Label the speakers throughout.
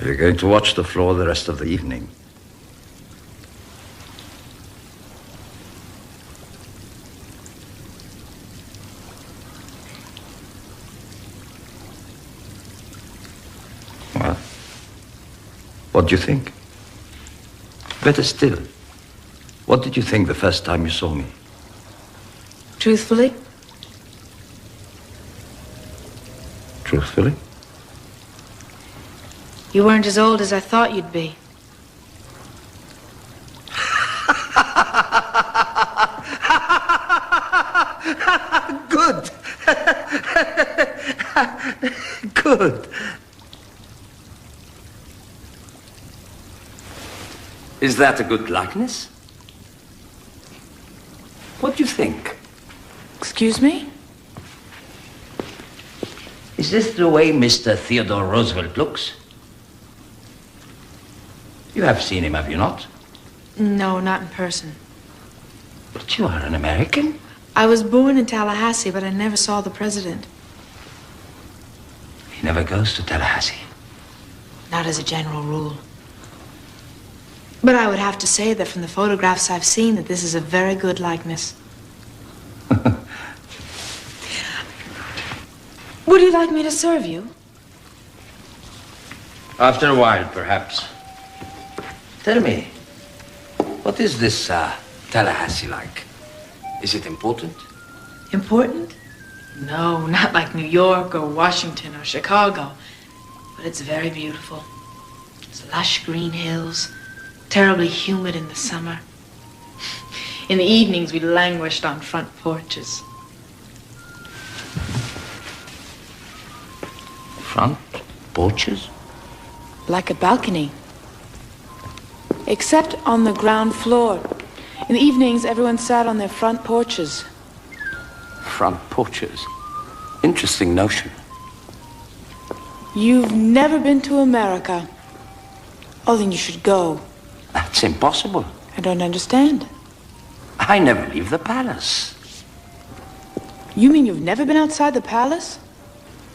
Speaker 1: You're going to watch the floor the rest of the evening. Well, what do you think? Better still, what did you think the first time you saw me?
Speaker 2: Truthfully?
Speaker 1: Truthfully?
Speaker 2: You weren't as old as I thought you'd be.
Speaker 1: Good. Good. Is that a good likeness? What do you think?
Speaker 2: Excuse me?
Speaker 1: Is this the way Mr. Theodore Roosevelt looks? You have seen him, have you not?
Speaker 2: No, not in person.
Speaker 1: But you are an American.
Speaker 2: I was born in Tallahassee, but I never saw the president.
Speaker 1: He never goes to Tallahassee.
Speaker 2: Not as a general rule. But I would have to say that from the photographs I've seen that this is a very good likeness. Would you like me to serve you?
Speaker 1: After a while, perhaps. Tell me, what is this Tallahassee like? Is it important?
Speaker 2: Important? No, not like New York or Washington or Chicago. But it's very beautiful. It's lush green hills, terribly humid in the summer. In the evenings, we languished on front porches.
Speaker 1: Front porches?
Speaker 2: Like a balcony. Except on the ground floor. In the evenings, everyone sat on their front porches.
Speaker 1: Front porches? Interesting notion.
Speaker 2: You've never been to America. Oh, then you should go.
Speaker 1: That's impossible.
Speaker 2: I don't understand.
Speaker 1: I never leave the palace.
Speaker 2: You mean you've never been outside the palace?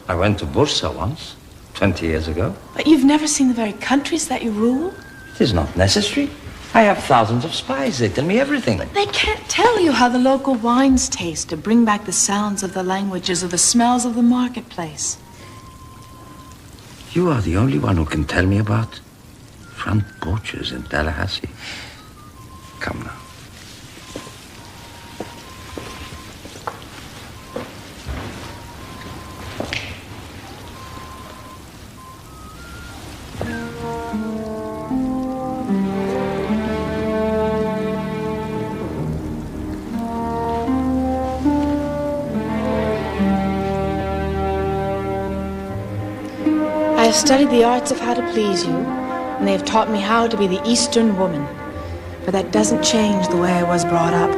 Speaker 1: I went to Bursa once, 20 years ago.
Speaker 2: But you've never seen the very countries that you rule?
Speaker 1: It is not necessary. I have thousands of spies. They tell me everything.
Speaker 2: But they can't tell you how the local wines taste to bring back the sounds of the languages or the smells of the marketplace.
Speaker 1: You are the only one who can tell me about front porches in Tallahassee. Come now.
Speaker 2: I have studied the arts of how to please you, and they have taught me how to be the Eastern woman. But that doesn't change the way I was brought up.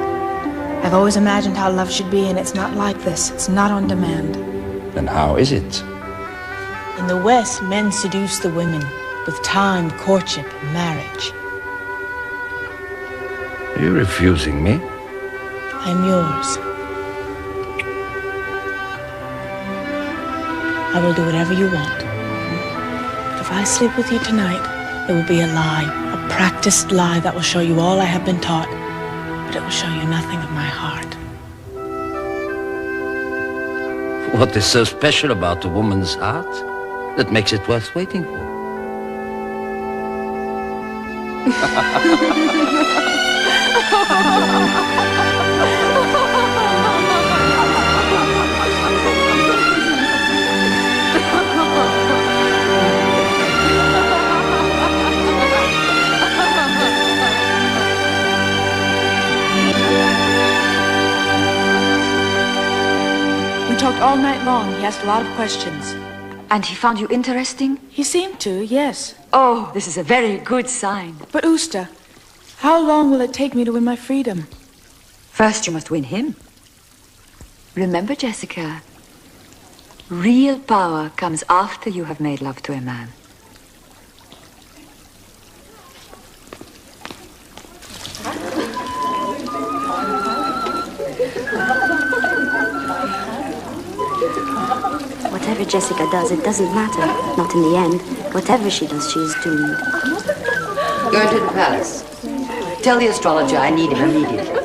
Speaker 2: I've always imagined how love should be, and it's not like this. It's not on demand.
Speaker 1: Then how is it?
Speaker 2: In the West, men seduce the women with time, courtship, and marriage.
Speaker 1: Are you refusing me?
Speaker 2: I'm yours. I will do whatever you want. If I sleep with you tonight, it will be a lie, a practiced lie that will show you all I have been taught, but it will show you nothing of my heart.
Speaker 1: What is so special about a woman's heart that makes it worth waiting for?
Speaker 2: talked all night long. He asked a lot of questions.
Speaker 3: And he found you interesting?
Speaker 2: He seemed to, yes.
Speaker 3: Oh, this is a very good sign.
Speaker 2: But Usta, how long will it take me to win my freedom?
Speaker 3: First, you must win him. Remember, Jessica, real power comes after you have made love to a man.
Speaker 4: Whatever Jessica does, it doesn't matter. Not in the end. Whatever she does, she is doomed.
Speaker 5: Go into the palace. Tell the astrologer I need him immediately.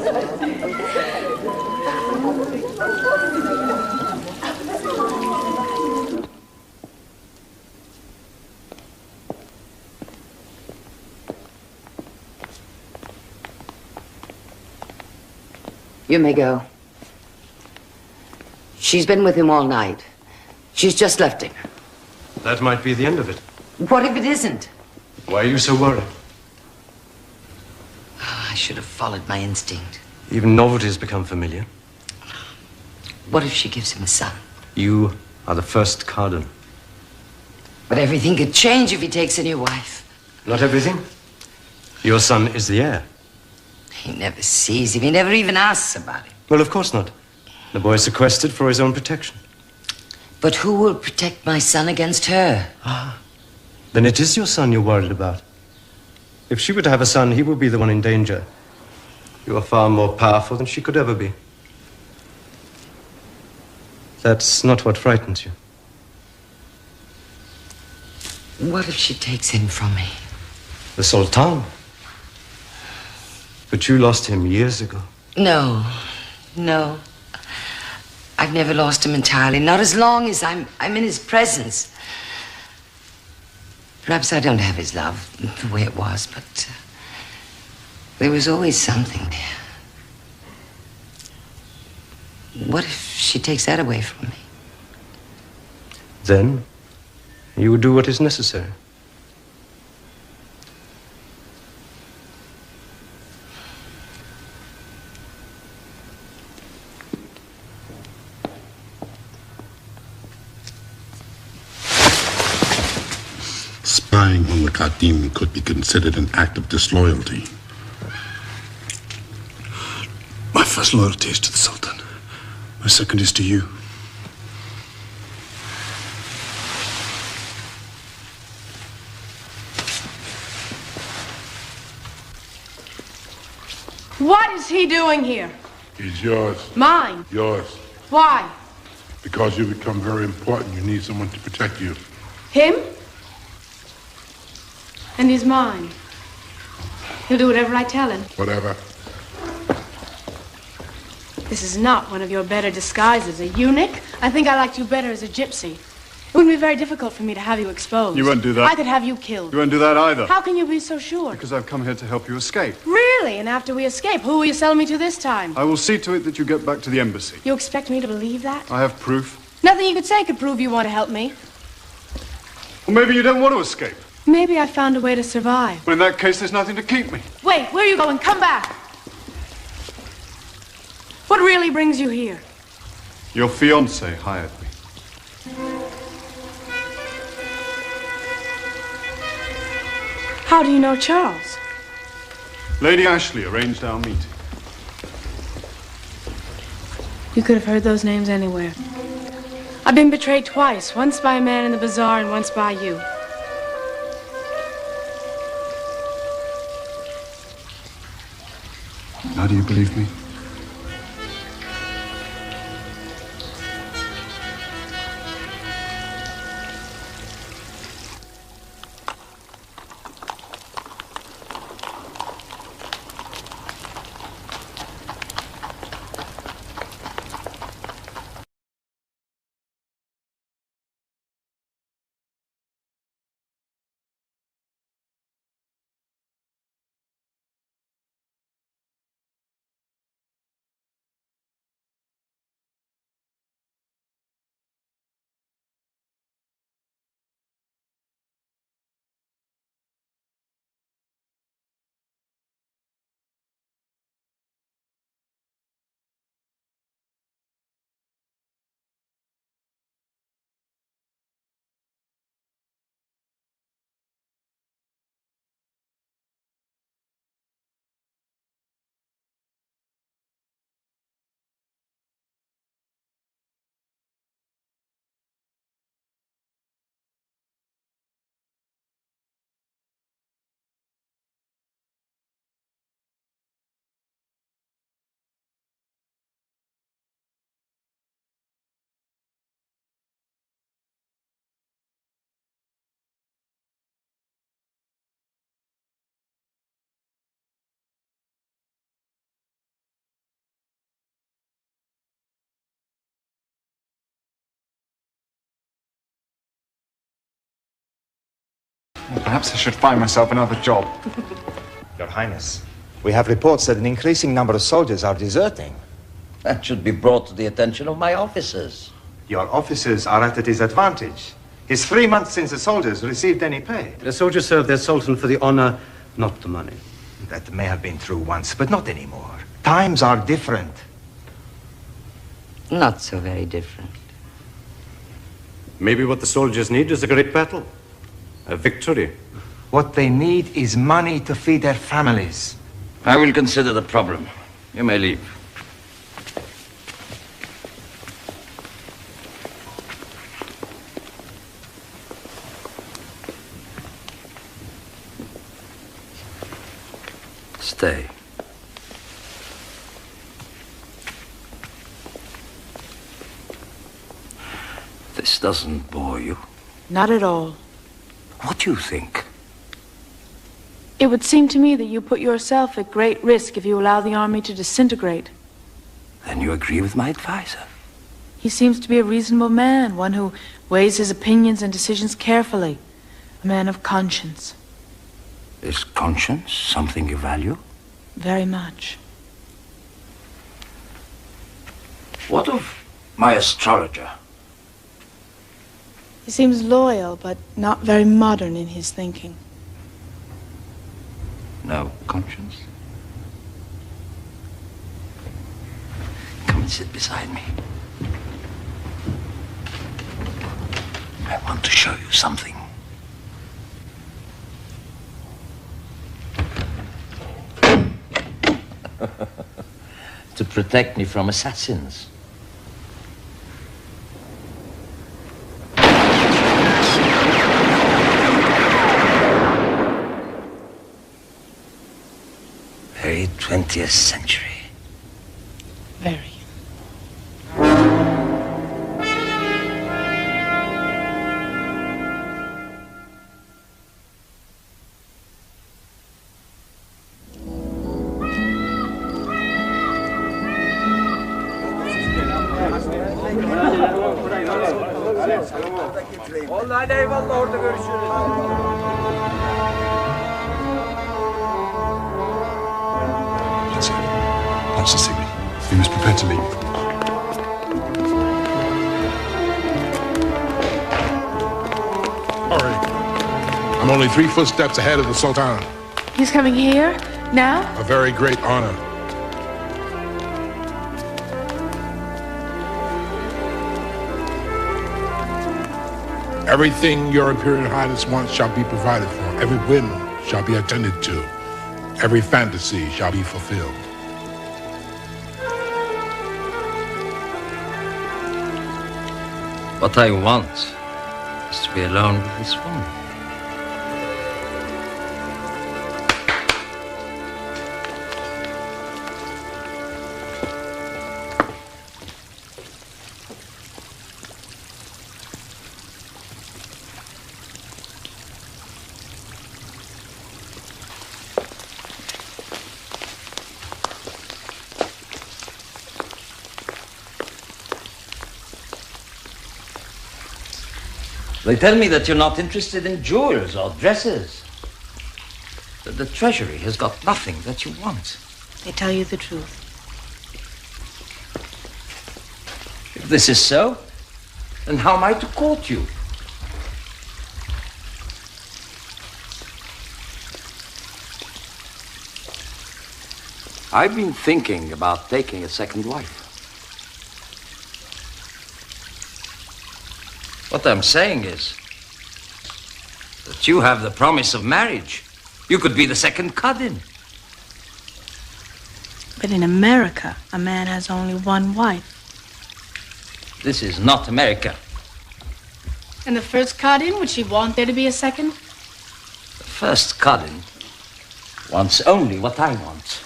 Speaker 5: You may go. She's been with him all night. She's just left him.
Speaker 6: That might be the end of it.
Speaker 5: What if it isn't?
Speaker 6: Why are you so worried?
Speaker 5: Oh, I should have followed my instinct.
Speaker 6: Even novelties become familiar.
Speaker 5: What if she gives him a son?
Speaker 6: You are the first cardinal.
Speaker 5: But everything could change if he takes a new wife.
Speaker 6: Not everything. Your son is the heir.
Speaker 5: He never sees him. He never even asks about him.
Speaker 6: Well, of course not. The boy is sequestered for his own protection.
Speaker 5: But who will protect my son against her?
Speaker 6: Then it is your son you're worried about. If she were to have a son, he would be the one in danger. You are far more powerful than she could ever be. That's not what frightens you.
Speaker 5: What if she takes him from me?
Speaker 6: The Sultan. But you lost him years ago.
Speaker 5: No. I've never lost him entirely. Not as long as I'm in his presence. Perhaps I don't have his love the way it was, but there was always something there. What if she takes that away from me?
Speaker 6: Then you would do what is necessary.
Speaker 7: Spying on the Qadim could be considered an act of disloyalty.
Speaker 8: My first loyalty is to the Sultan. My second is to you.
Speaker 2: What is he doing here?
Speaker 7: He's yours.
Speaker 2: Mine.
Speaker 7: Yours.
Speaker 2: Why?
Speaker 7: Because you become very important, you need someone to protect you.
Speaker 2: Him? And he's mine. He'll do whatever I tell him.
Speaker 7: Whatever.
Speaker 2: This is not one of your better disguises. A eunuch? I think I liked you better as a gypsy. It wouldn't be very difficult for me to have you exposed.
Speaker 8: You won't do that.
Speaker 2: I could have you killed.
Speaker 8: You won't do that either.
Speaker 2: How can you be so sure?
Speaker 8: Because I've come here to help you escape.
Speaker 2: Really? And after we escape, who will you sell me to this time?
Speaker 8: I will see to it that you get back to the embassy.
Speaker 2: You expect me to believe that?
Speaker 8: I have proof.
Speaker 2: Nothing you could say could prove you want to help me.
Speaker 8: Or maybe you don't want to escape.
Speaker 2: Maybe I found a way to survive.
Speaker 8: Well, in that case, there's nothing to keep me.
Speaker 2: Wait, where are you going? Come back. What really brings you here?
Speaker 8: Your fiancé hired me.
Speaker 2: How do you know Charles?
Speaker 8: Lady Ashley arranged our meeting.
Speaker 2: You could have heard those names anywhere. I've been betrayed twice, once by a man in the bazaar and once by you.
Speaker 8: Now do you believe me?
Speaker 9: Perhaps I should find myself another job.
Speaker 10: Your Highness, we have reports that an increasing number of soldiers are deserting.
Speaker 1: That should be brought to the attention of my officers.
Speaker 10: Your officers are at a disadvantage. It's 3 months since the soldiers received any pay.
Speaker 6: The soldiers serve their sultan for the honor, not the money.
Speaker 10: That may have been true once, but not anymore. Times are different.
Speaker 5: Not so very different.
Speaker 6: Maybe what the soldiers need is a great battle. A victory.
Speaker 10: What they need is money to feed their families.
Speaker 1: I will consider the problem. You may leave. Stay. This doesn't bore you.
Speaker 2: Not at all.
Speaker 1: What do you think?
Speaker 2: It would seem to me that you put yourself at great risk if you allow the army to disintegrate.
Speaker 1: Then you agree with my advisor.
Speaker 2: He seems to be a reasonable man, one who weighs his opinions and decisions carefully. A man of conscience.
Speaker 1: Is conscience something you value?
Speaker 2: Very much.
Speaker 1: What of my astrologer?
Speaker 2: He seems loyal, but not very modern in his thinking.
Speaker 1: No conscience? Come and sit beside me. I want to show you something. To protect me from assassins. Very 20th century.
Speaker 2: Very.
Speaker 11: Vallahi eyvallah, orada görüşürüz.
Speaker 8: That's it. That's the signal. We must prepare to leave.
Speaker 7: Hurry. I'm only 3 footsteps ahead of the Sultan.
Speaker 2: He's coming here? Now?
Speaker 7: A very great honor. Everything your Imperial Highness wants shall be provided for. Every whim shall be attended to. Every fantasy shall be fulfilled.
Speaker 1: What I want is to be alone with this woman. They tell me that you're not interested in jewels or dresses. That the treasury has got nothing that you want.
Speaker 2: They tell you the truth.
Speaker 1: If this is so, then how am I to court you? I've been thinking about taking a second wife. What I'm saying is that you have the promise of marriage. You could be the second cousin.
Speaker 2: But in America, a man has only one wife.
Speaker 1: This is not America.
Speaker 2: And the first cousin, would she want there to be a second?
Speaker 1: The first cousin wants only what I want.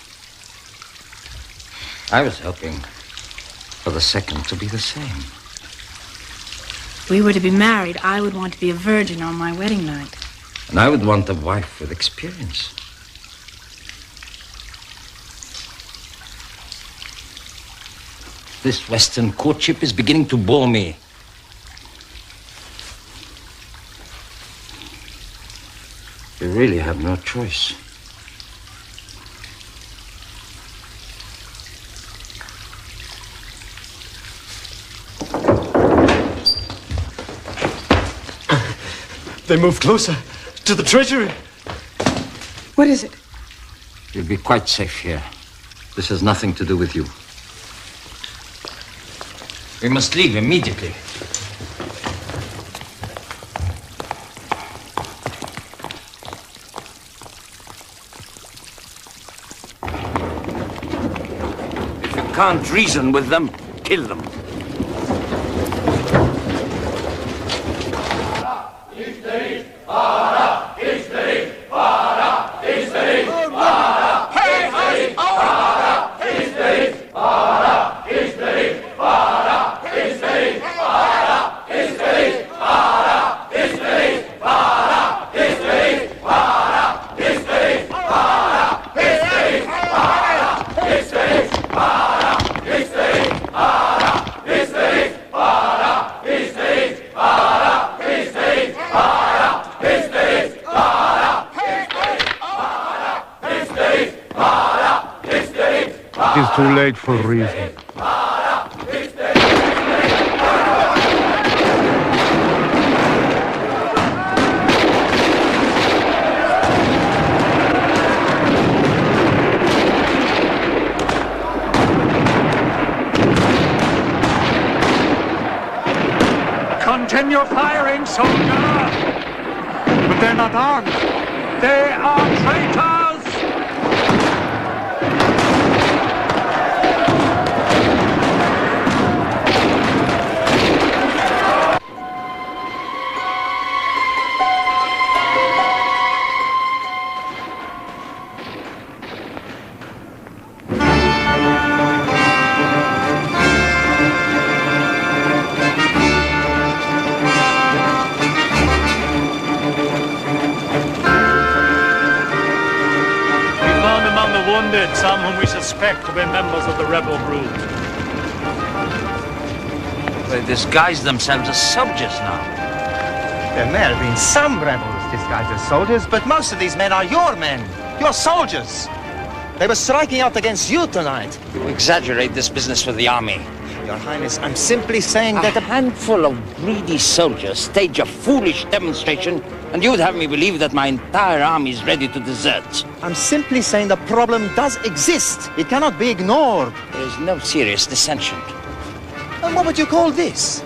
Speaker 1: I was hoping for the second to be the same.
Speaker 2: If we were to be married, I would want to be a virgin on my wedding night.
Speaker 1: And I would want a wife with experience. This Western courtship is beginning to bore me. really have no choice.
Speaker 6: They move closer to the treasury.
Speaker 12: What is it?
Speaker 1: You'll be quite safe here. This has nothing to do with you. We must leave immediately. If you can't reason with them, kill them.
Speaker 7: It is too late for reason.
Speaker 11: Continue firing, soldier!
Speaker 9: But they're not armed.
Speaker 11: They are traitors!
Speaker 13: Some whom we suspect to be members of the rebel group.
Speaker 1: They disguise themselves as soldiers now.
Speaker 10: There may have been some rebels disguised as soldiers, but most of these men are your men. Your soldiers. They were striking out against you tonight.
Speaker 1: You exaggerate this business for the army.
Speaker 10: Your Highness, I'm simply saying that
Speaker 1: a handful of greedy soldiers stage a foolish demonstration, and you'd have me believe that my entire army is ready to desert.
Speaker 10: I'm simply saying the problem does exist. It cannot be ignored.
Speaker 1: There is no serious dissension.
Speaker 10: And what would you call this?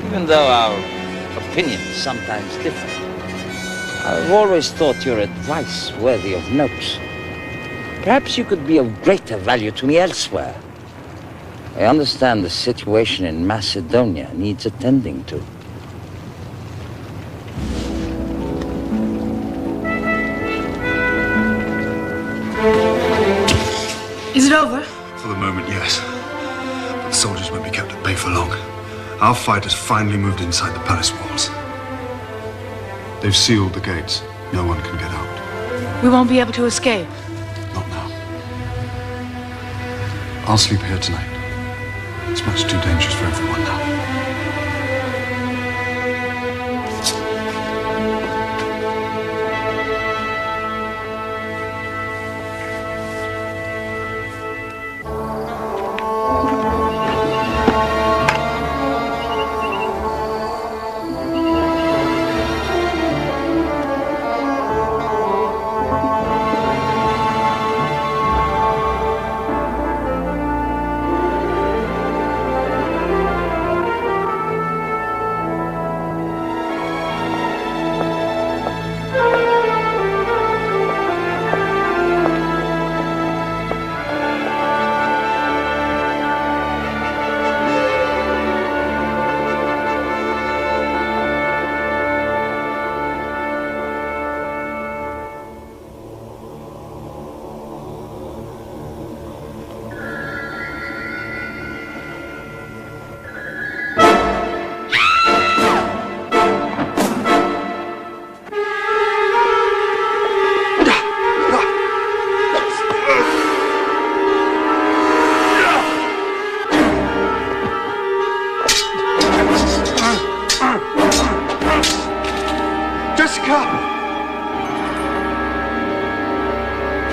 Speaker 1: Even though our opinions sometimes differ, I've always thought your advice worthy of note. Perhaps you could be of greater value to me elsewhere. I understand the situation in Macedonia needs attending to.
Speaker 2: Is it over?
Speaker 8: For the moment, yes. But the soldiers won't be kept at bay for long. Our fight has finally moved inside the palace walls. They've sealed the gates. No one can get out.
Speaker 2: We won't be able to escape.
Speaker 8: Not now. I'll sleep here tonight. It's much too dangerous for everyone now.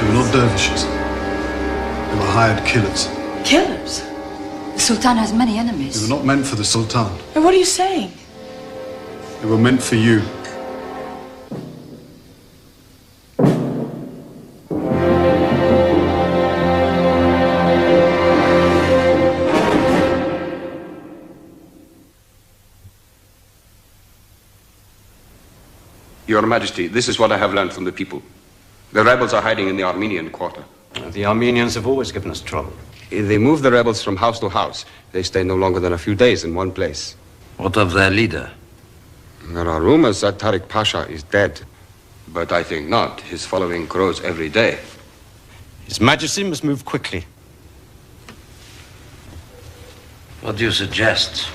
Speaker 8: They were not dervishes. They were hired killers.
Speaker 2: Killers?
Speaker 3: The Sultan has many enemies.
Speaker 8: They were not meant for the Sultan.
Speaker 2: What are you saying?
Speaker 8: They were meant for you.
Speaker 14: Your Majesty, this is what I have learned from the people. The rebels are hiding in the Armenian quarter.
Speaker 6: The Armenians have always given us trouble.
Speaker 14: They move the rebels from house to house. They stay no longer than a few days in one place.
Speaker 1: What of their leader?
Speaker 14: There are rumors that Tariq Pasha is dead. But I think not. His following grows every day.
Speaker 6: His Majesty must move quickly.
Speaker 1: What do you suggest?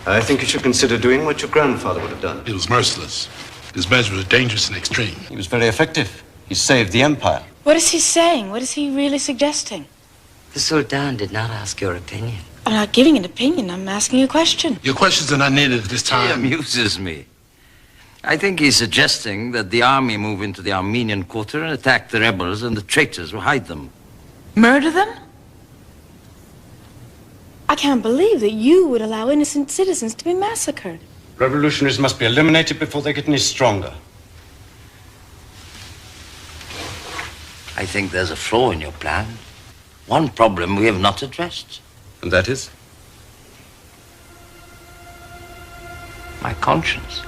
Speaker 6: I think you should consider doing what your grandfather would have done.
Speaker 7: It was merciless. His measures were dangerous and extreme.
Speaker 6: He was very effective. He saved the empire.
Speaker 2: What is he saying? What is he really suggesting?
Speaker 5: The Sultan did not ask your opinion.
Speaker 2: I'm not giving an opinion. I'm asking a question.
Speaker 7: Your questions are not needed at this time.
Speaker 1: He amuses me. I think he's suggesting that the army move into the Armenian quarter and attack the rebels and the traitors who hide them.
Speaker 2: Murder them? I can't believe that you would allow innocent citizens to be massacred.
Speaker 6: Revolutionaries must be eliminated before they get any stronger.
Speaker 1: I think there's a flaw in your plan. One problem we have not addressed.
Speaker 14: And that is?
Speaker 1: My conscience.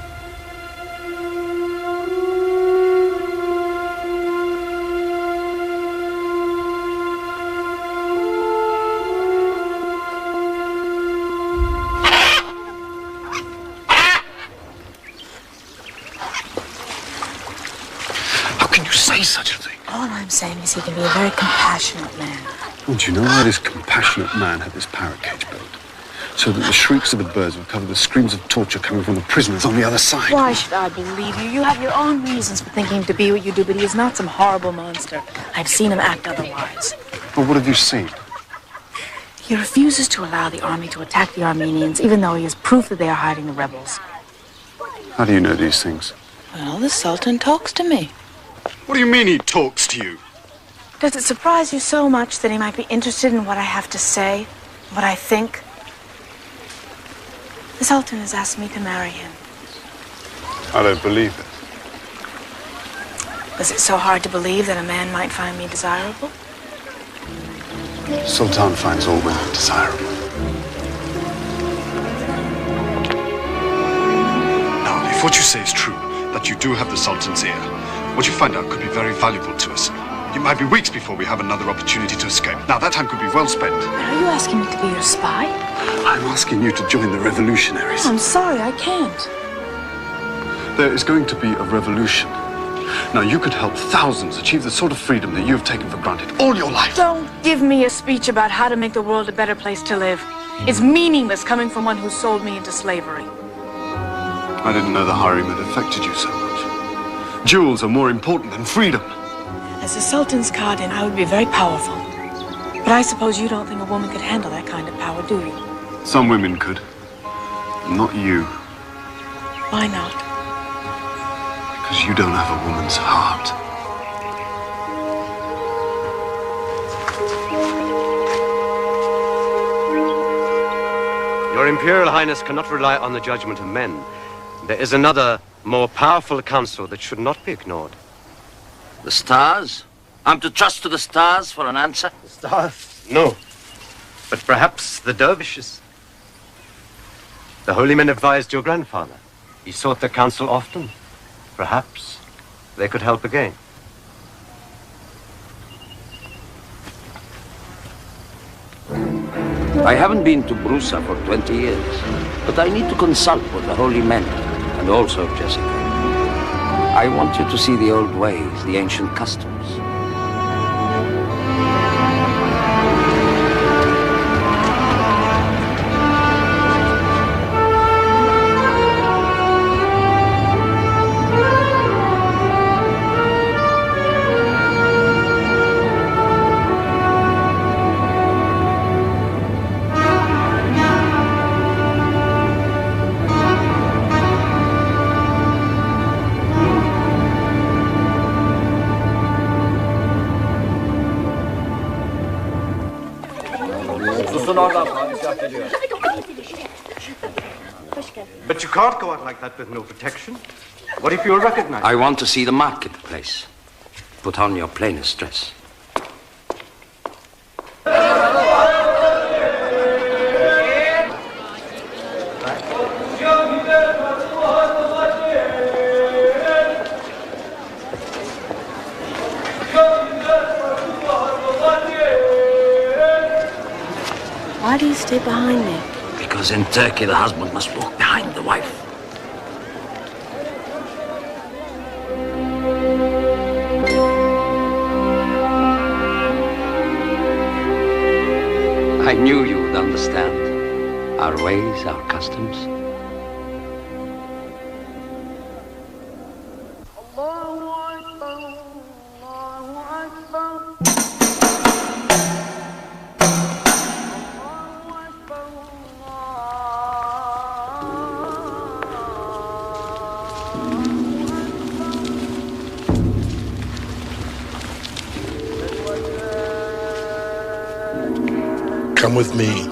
Speaker 8: Such a thing.
Speaker 2: All I'm saying is he can be a very compassionate man.
Speaker 8: Would you know why this compassionate man had this parrot cage built? So that the shrieks of the birds would cover the screams of torture coming from the prisoners on the other side.
Speaker 2: Why should I believe you? You have your own reasons for thinking him to be what you do, but he is not some horrible monster. I've seen him act otherwise.
Speaker 8: Well, what have you seen?
Speaker 2: He refuses to allow the army to attack the Armenians, even though he has proof that they are hiding the rebels.
Speaker 8: How do you know these things?
Speaker 2: Well, the Sultan talks to me.
Speaker 8: What do you mean he talks to you?
Speaker 2: Does it surprise you so much that he might be interested in what I have to say, what I think? The Sultan has asked me to marry him.
Speaker 8: I don't believe it.
Speaker 2: Was it so hard to believe that a man might find me desirable?
Speaker 8: Sultan finds all women desirable. Now, if what you say is true, that you do have the Sultan's ear, what you find out could be very valuable to us. It might be weeks before we have another opportunity to escape. Now, that time could be well spent.
Speaker 2: But are you asking me to be your spy?
Speaker 8: I'm asking you to join the revolutionaries.
Speaker 2: I'm sorry, I can't.
Speaker 8: There is going to be a revolution. Now, you could help thousands achieve the sort of freedom that you have taken for granted all your life.
Speaker 2: Don't give me a speech about how to make the world a better place to live. It's meaningless coming from one who sold me into slavery.
Speaker 8: I didn't know the Harem had affected you so much. Jewels are more important than freedom.
Speaker 2: As the Sultan's Kardin, I would be very powerful. But I suppose you don't think a woman could handle that kind of power, do you?
Speaker 8: Some women could. Not you.
Speaker 2: Why not?
Speaker 8: Because you don't have a woman's heart.
Speaker 6: Your Imperial Highness cannot rely on the judgment of men. There is another, more powerful council that should not be ignored.
Speaker 1: The stars? I'm to trust to the stars for an answer?
Speaker 6: The stars? No. But perhaps the dervishes. The holy men advised your grandfather. He sought the council often. Perhaps they could help again.
Speaker 1: I haven't been to Brusa for 20 years, but I need to consult with the holy men and also Jessica. I want you to see the old ways, the ancient customs.
Speaker 6: But you can't go out like that with no protection. What if you're recognized?
Speaker 1: I want to see the marketplace. Put on your plainest dress.
Speaker 4: Why do you stay behind me?
Speaker 1: Because in Turkey, the husband must walk behind the wife. I knew you would understand our ways, our customs.
Speaker 7: Come with me.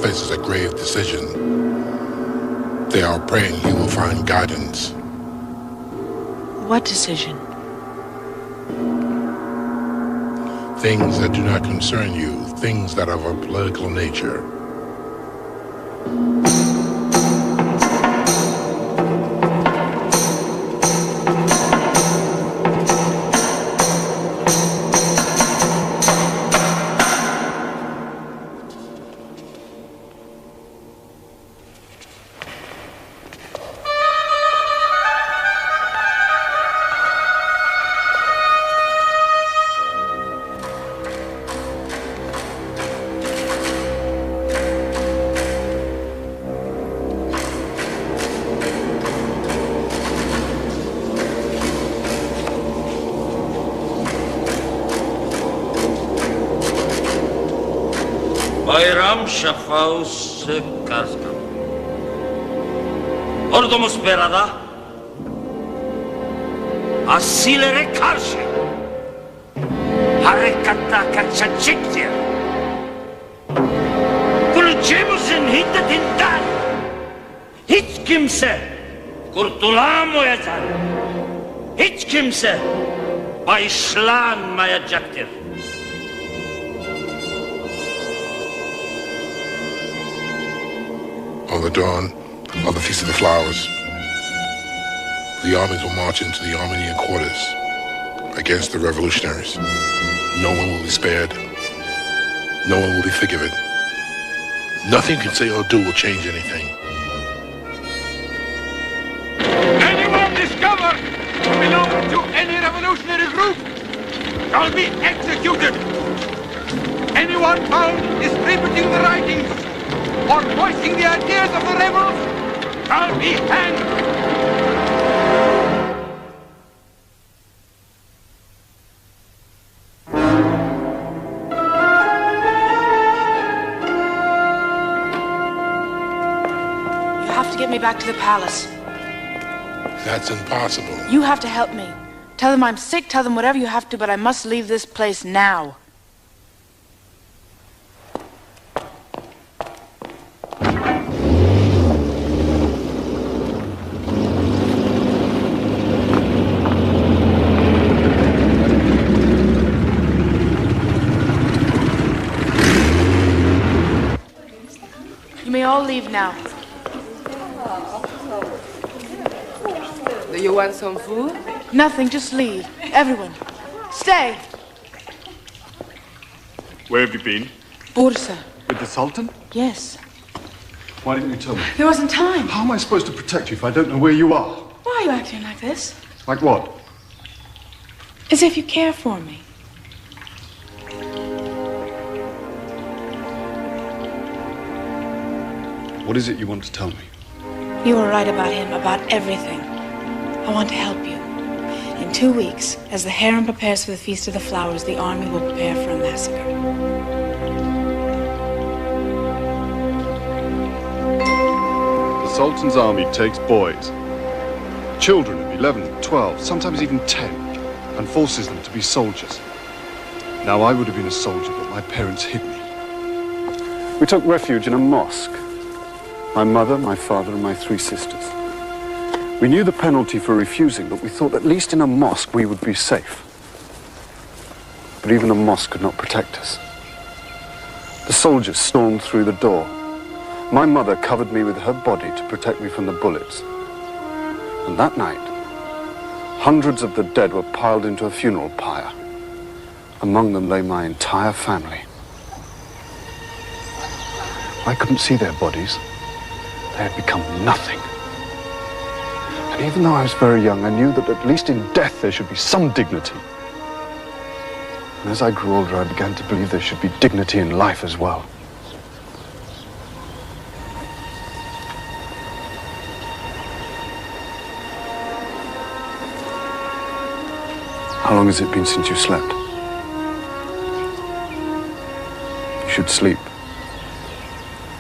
Speaker 7: Faces a grave decision. They are praying he will find guidance.
Speaker 2: What decision?
Speaker 7: Things that do not concern you, things that are of a political nature.
Speaker 1: Bayram şafaus karzna. Ordumuz berada. Asilere karşı. Harekatta kaçacaktir. Kılıcımızın hiddetinden hiç kimse kurtulamayacak. Hiç kimse bağışlanmayacaktır.
Speaker 7: On the dawn of the Feast of the Flowers, the armies will march into the Armenian quarters against the revolutionaries. No one will be spared. No one will be forgiven. Nothing you can say or do will change anything.
Speaker 11: Anyone discovered to belong to any revolutionary group shall be executed. Anyone found distributing the writings or voicing the ideas of the rebels shall be hanged.
Speaker 2: You have to get me back to the palace.
Speaker 7: That's impossible.
Speaker 2: You have to help me. Tell them I'm sick, tell them whatever you have to, but I must leave this place now. all leave now.
Speaker 15: Do you want some food?
Speaker 2: Nothing, just leave. Everyone. Stay.
Speaker 8: Where have you been?
Speaker 2: Bursa.
Speaker 8: With the Sultan?
Speaker 2: Yes.
Speaker 8: Why didn't you tell me?
Speaker 2: There wasn't time.
Speaker 8: How am I supposed to protect you if I don't know where you are?
Speaker 2: Why are you acting like this?
Speaker 8: Like what?
Speaker 2: As if you care for me.
Speaker 8: What is it you want to tell me?
Speaker 2: You were right about him, about everything. I want to help you. In 2 weeks, as the harem prepares for the Feast of the Flowers, the army will prepare for a massacre.
Speaker 8: The Sultan's army takes boys, children of 11, 12, sometimes even 10, and forces them to be soldiers. Now, I would have been a soldier, but my parents hid me. We took refuge in a mosque. My mother, my father, and my 3 sisters. We knew the penalty for refusing, but we thought at least in a mosque we would be safe. But even a mosque could not protect us. The soldiers stormed through the door. My mother covered me with her body to protect me from the bullets. And that night, hundreds of the dead were piled into a funeral pyre. Among them lay my entire family. I couldn't see their bodies. They had become nothing. And even though I was very young, I knew that at least in death there should be some dignity. And as I grew older, I began to believe there should be dignity in life as well. How long has it been since you slept? You should sleep.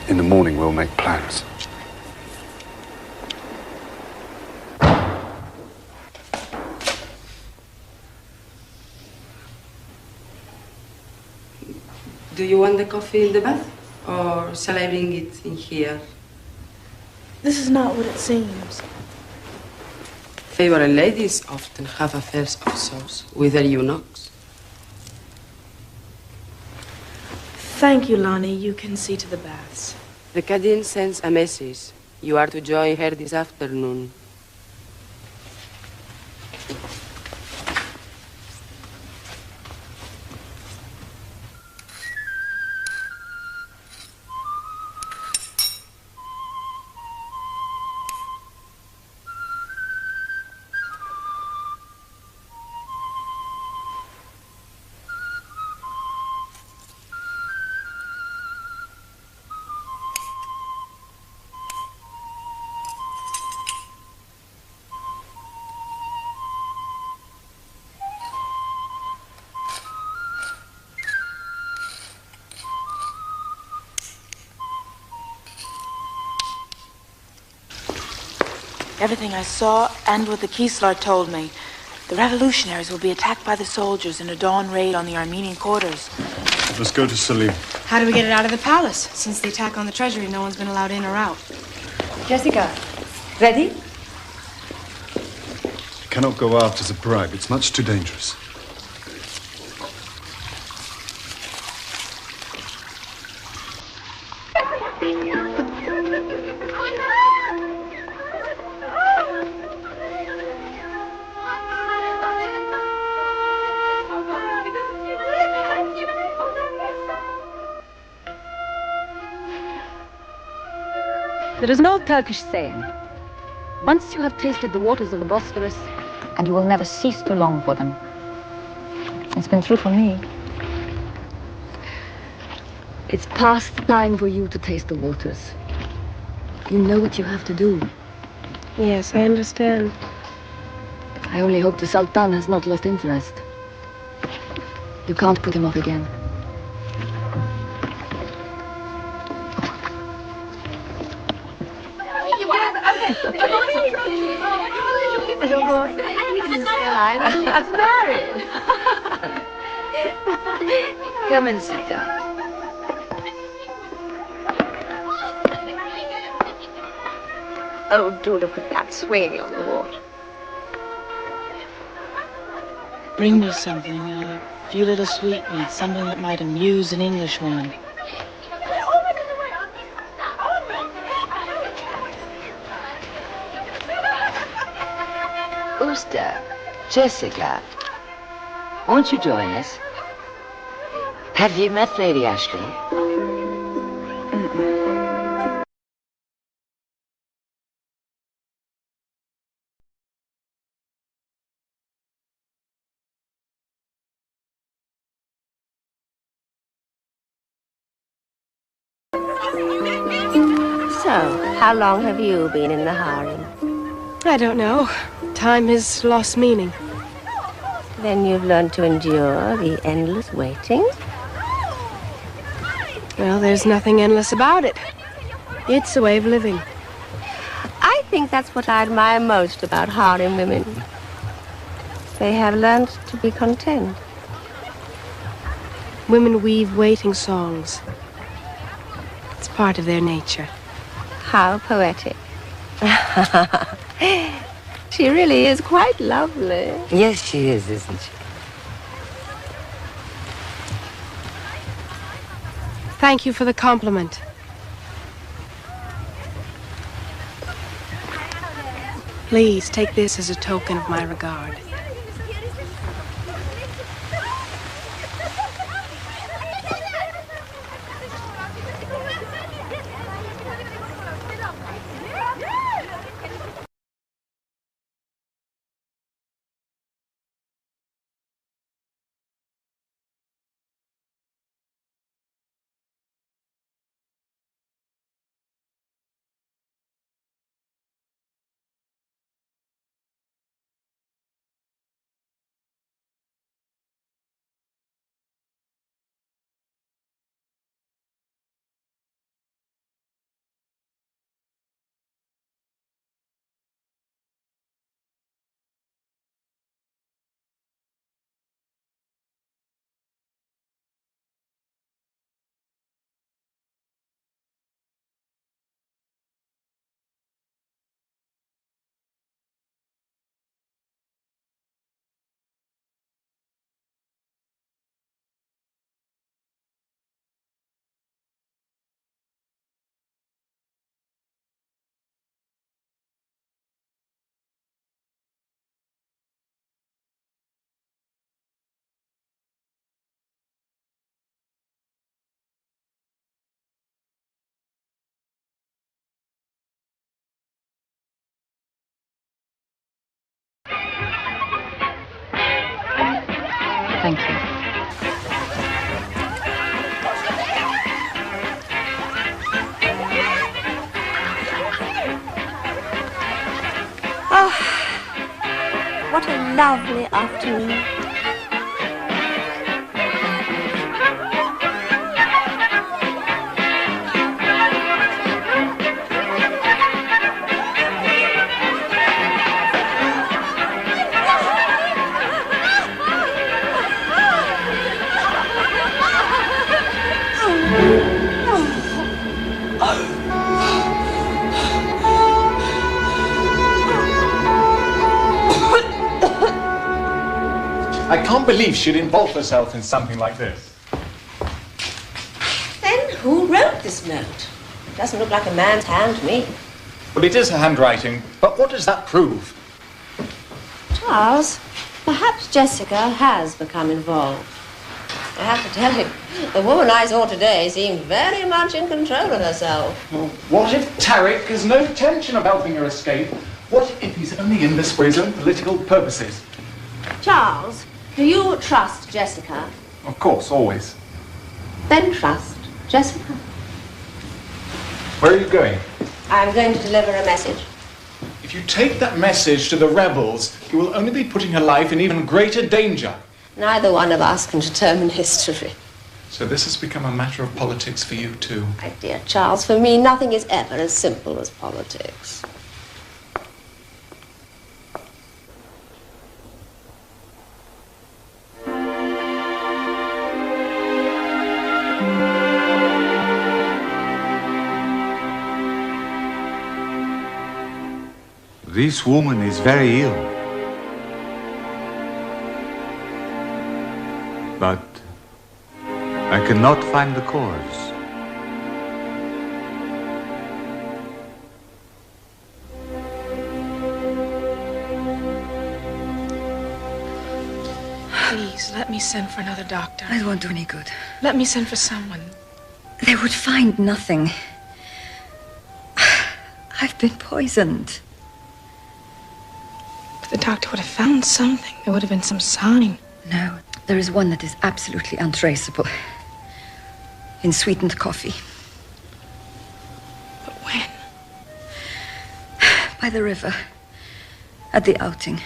Speaker 8: In the morning, we'll make plans.
Speaker 15: Do you want the coffee in the bath? Or shall I bring it in here?
Speaker 2: This is not what it seems.
Speaker 15: Favorite ladies often have affairs of sorts with their eunuchs.
Speaker 2: Thank you, Lonnie. You can see to the baths.
Speaker 15: The Cadine sends a message. You are to join her this afternoon.
Speaker 2: Everything I saw and what the Kislar told me. The revolutionaries will be attacked by the soldiers in a dawn raid on the Armenian quarters.
Speaker 8: Let's go to Selim.
Speaker 2: How do we get it out of the palace? Since the attack on the treasury, no one's been allowed in or out.
Speaker 3: Jessica, ready?
Speaker 8: You cannot go out as a bribe. It's much too dangerous.
Speaker 16: There is an old Turkish saying, once you have tasted the waters of the Bosphorus, and you will never cease to long for them. It's been true for me. It's past time for you to taste the waters. You know what you have to do.
Speaker 17: Yes, I understand.
Speaker 16: I only hope the Sultan has not lost interest. You can't put him off again.
Speaker 3: I'm married. Come and sit down. Oh, do look at that swinging on the water.
Speaker 2: Bring me something, a few little sweetmeats, something that might amuse an Englishwoman.
Speaker 5: Sister, Jessica, won't you join us? Have you met Lady Ashley?
Speaker 18: So, how long have you been in the harem?
Speaker 17: I don't know. Time has lost meaning.
Speaker 18: Then you've learned to endure the endless waiting?
Speaker 17: Well, there's nothing endless about it. It's a way of living.
Speaker 18: I think that's what I admire most about harem women. They have learned to be content.
Speaker 17: Women weave waiting songs. It's part of their nature.
Speaker 18: How poetic. She really is quite lovely.
Speaker 5: Yes, she is, isn't she?
Speaker 17: Thank you for the compliment. Please take this as a token of my regard.
Speaker 16: Thank you.
Speaker 18: Oh, what a lovely afternoon.
Speaker 9: I can't believe she'd involve herself in something like this.
Speaker 18: Then who wrote this note? It doesn't look like a man's hand to me.
Speaker 9: Well, it is her handwriting, but what does that prove?
Speaker 18: Charles, perhaps Jessica has become involved. I have to tell you, the woman I saw today seemed very much in control of herself.
Speaker 9: Well, what if Tarek has no intention of helping her escape? What if he's only in this for his own political purposes?
Speaker 18: Charles, do you trust Jessica?
Speaker 9: Of course, always.
Speaker 18: Then trust Jessica.
Speaker 9: Where are you going?
Speaker 18: I'm going to deliver a message.
Speaker 9: If you take that message to the rebels, you will only be putting her life in even greater danger.
Speaker 18: Neither one of us can determine history.
Speaker 9: So this has become a matter of politics for you too.
Speaker 18: My dear Charles, for me, nothing is ever as simple as politics.
Speaker 19: This woman is very ill. But I cannot find the cause.
Speaker 2: let me send for another doctor.
Speaker 3: It won't do any good.
Speaker 2: Let me send for someone.
Speaker 3: They would find nothing. I've been poisoned.
Speaker 2: But the doctor would have found something. There would have been some sign.
Speaker 3: No, there is one that is absolutely untraceable. In sweetened coffee.
Speaker 2: But when?
Speaker 3: By the river. At the outing.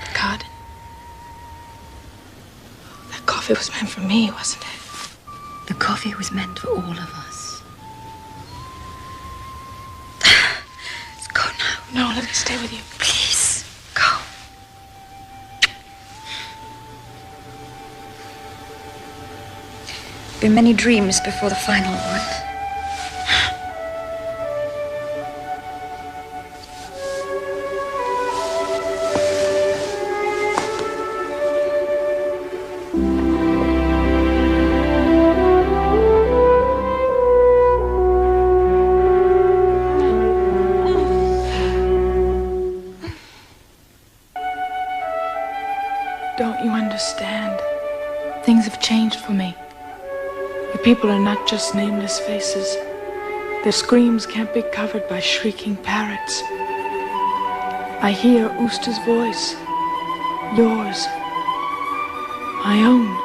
Speaker 2: The garden. That coffee was meant for me, wasn't it?
Speaker 3: The coffee was meant for all of us. Let's go now.
Speaker 2: No, let me stay with you.
Speaker 3: Please, go. Been many dreams before the final one.
Speaker 2: Don't you understand? Things have changed for me. Your people are not just nameless faces. Their screams can't be covered by shrieking parrots. I hear Ooster's voice. Yours. My own.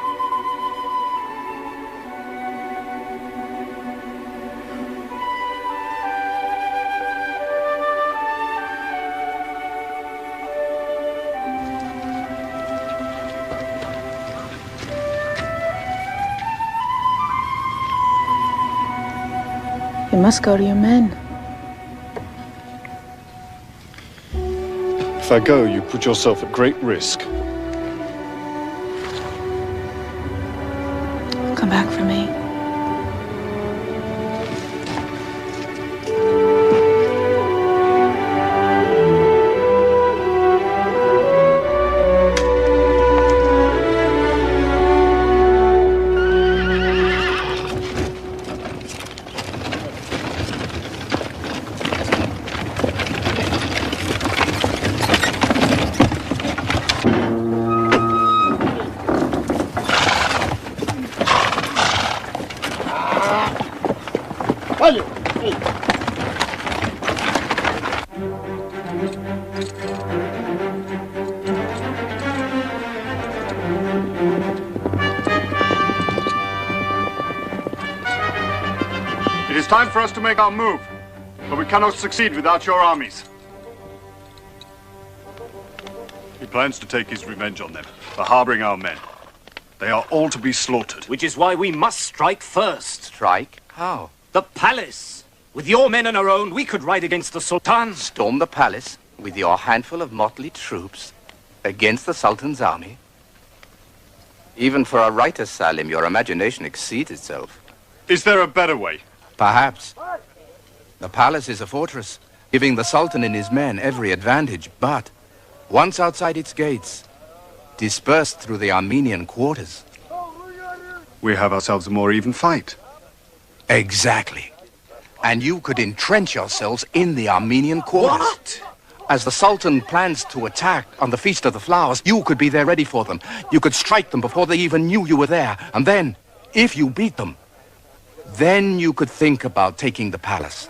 Speaker 2: You must go to your men.
Speaker 8: If I go, you put yourself at great risk.
Speaker 2: Come back for me.
Speaker 8: It is time for us to make our move, but we cannot succeed without your armies. He plans to take his revenge on them for harboring our men. They are all to be slaughtered.
Speaker 20: Which is why we must strike first.
Speaker 21: Strike? How?
Speaker 20: The palace. With your men and our own, we could ride against the Sultan.
Speaker 21: Storm the palace with your handful of motley troops against the Sultan's army? Even for a writer, Salim, your imagination exceeds itself.
Speaker 8: Is there a better way?
Speaker 21: Perhaps. The palace is a fortress, giving the Sultan and his men every advantage, but once outside its gates, dispersed through the Armenian quarters.
Speaker 8: We have ourselves a more even fight.
Speaker 21: Exactly. And you could entrench yourselves in the Armenian quarters.
Speaker 20: What?
Speaker 21: As the Sultan plans to attack on the Feast of the Flowers, you could be there ready for them. You could strike them before they even knew you were there. And then, if you beat them, then you could think about taking the palace.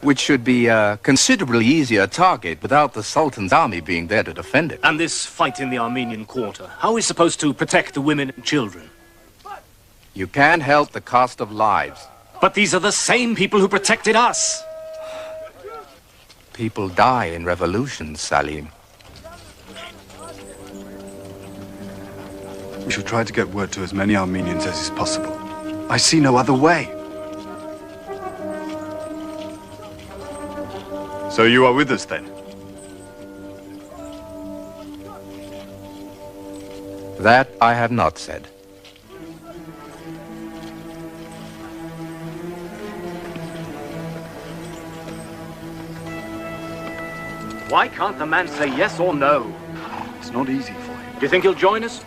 Speaker 21: Which should be a considerably easier target without the Sultan's army being there to defend it.
Speaker 20: And this fight in the Armenian quarter, how are we supposed to protect the women and children?
Speaker 21: You can't help the cost of lives.
Speaker 20: But these are the same people who protected us.
Speaker 21: People die in revolutions, Salim.
Speaker 8: We shall try to get word to as many Armenians as is possible. I see no other way. So you are with us then?
Speaker 21: That I have not said.
Speaker 20: Why can't the man say yes or no?
Speaker 8: It's not easy for him.
Speaker 20: Do you think he'll join us?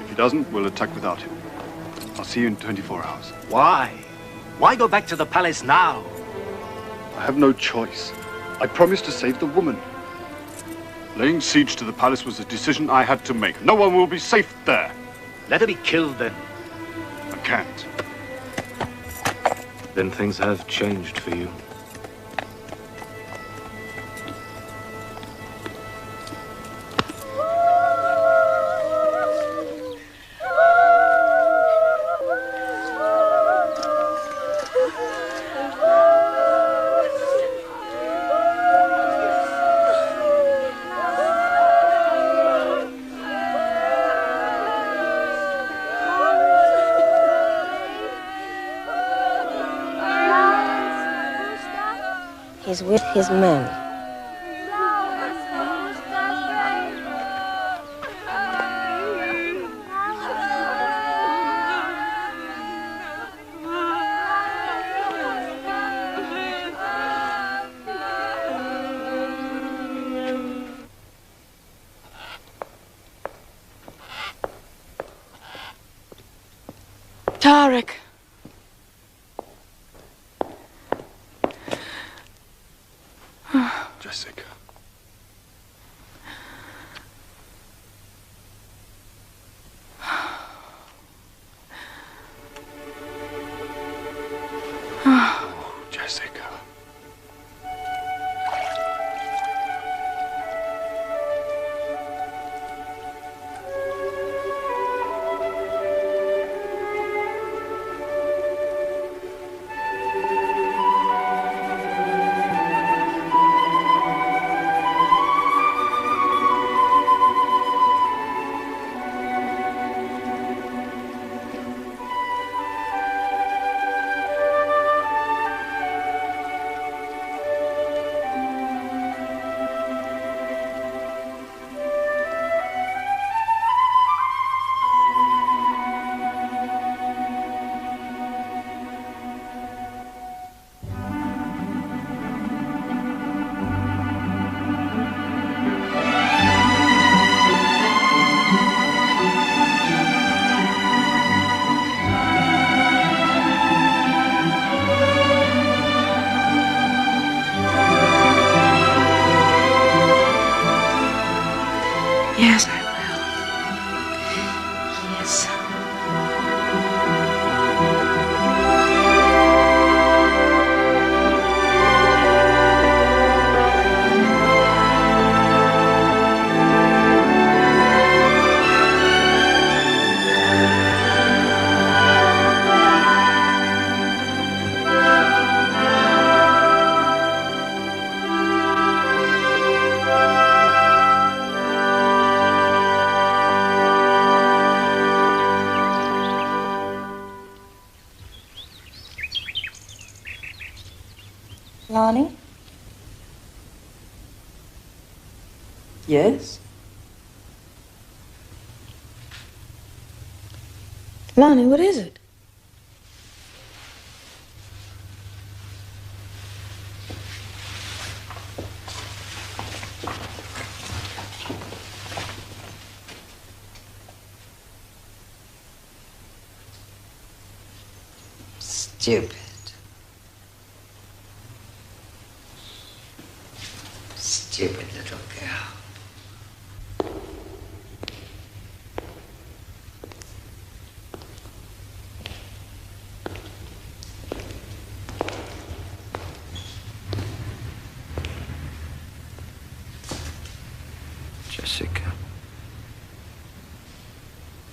Speaker 8: If he doesn't, we'll attack without him. I'll see you in 24 hours.
Speaker 20: Why? Why go back to the palace now?
Speaker 8: I have no choice. I promised to save the woman.
Speaker 19: Laying siege to the palace was a decision I had to make. No one will be safe there.
Speaker 20: Let her be killed then.
Speaker 19: I can't.
Speaker 20: Then things have changed for you.
Speaker 18: He's with his men.
Speaker 2: Tariq.
Speaker 19: Jessica. Jessica.
Speaker 2: Yes, I will. Yes.
Speaker 15: Lonnie? Yes?
Speaker 2: Lonnie, what is it?
Speaker 5: Stupid. Stupid little girl.
Speaker 1: Jessica.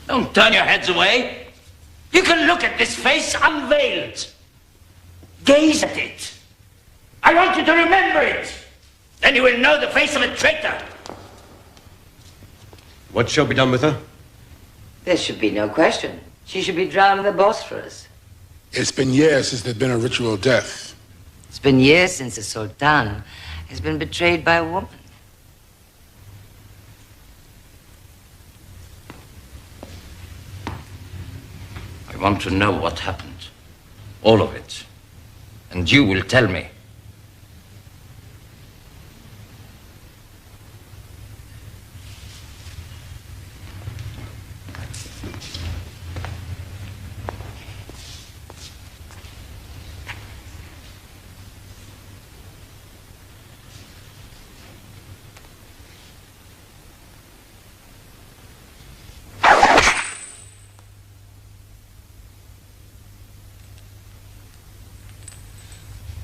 Speaker 1: Don't turn your heads away. You can look at this face unveiled. Gaze at it. I want you to remember it. Then you will know the face of a traitor.
Speaker 6: What shall be done with her?
Speaker 5: There should be no question. She should be drowned in the Bosphorus.
Speaker 7: It's been years since there's been a ritual death.
Speaker 5: It's been years since the Sultan has been betrayed by a woman.
Speaker 1: I want to know what happened. All of it. And you will tell me.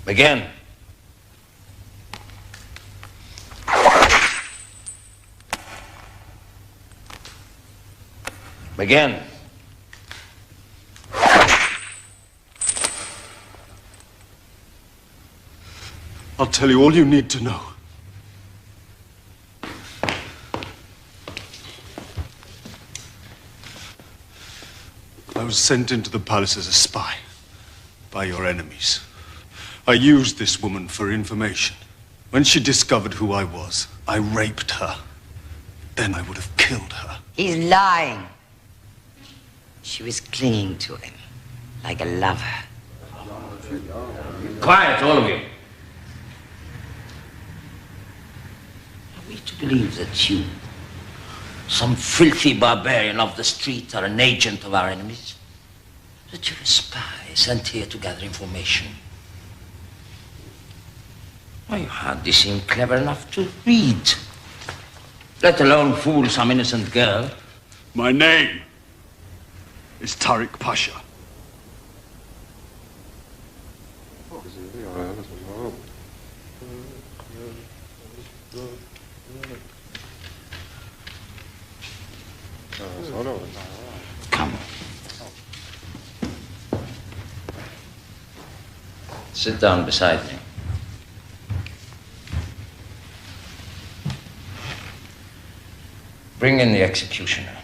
Speaker 1: Begin. Begin.
Speaker 8: I'll tell you all you need to know. I was sent into the palace as a spy by your enemies. I used this woman for information. When she discovered who I was, I raped her. Then I would have killed her.
Speaker 5: He's lying. She was clinging to him like a lover.
Speaker 1: Quiet, all of you. Are we to believe that you, some filthy barbarian of the street, are an agent of our enemies? That you're a spy sent here to gather information? Why, you hardly seem clever enough to read, let alone fool some innocent girl.
Speaker 8: My name is Tariq Pasha.
Speaker 1: Come. Sit down beside me. Bring in the executioner.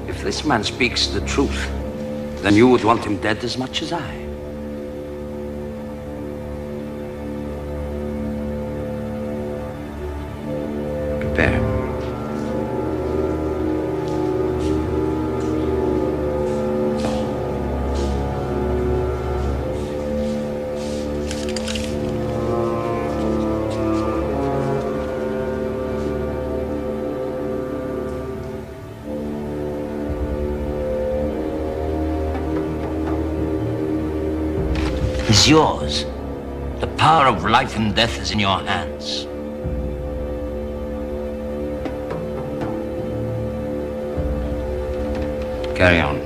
Speaker 1: If this man speaks the truth, then you would want him dead as much as I. Prepare. Is yours. The power of life and death is in your hands. Carry on.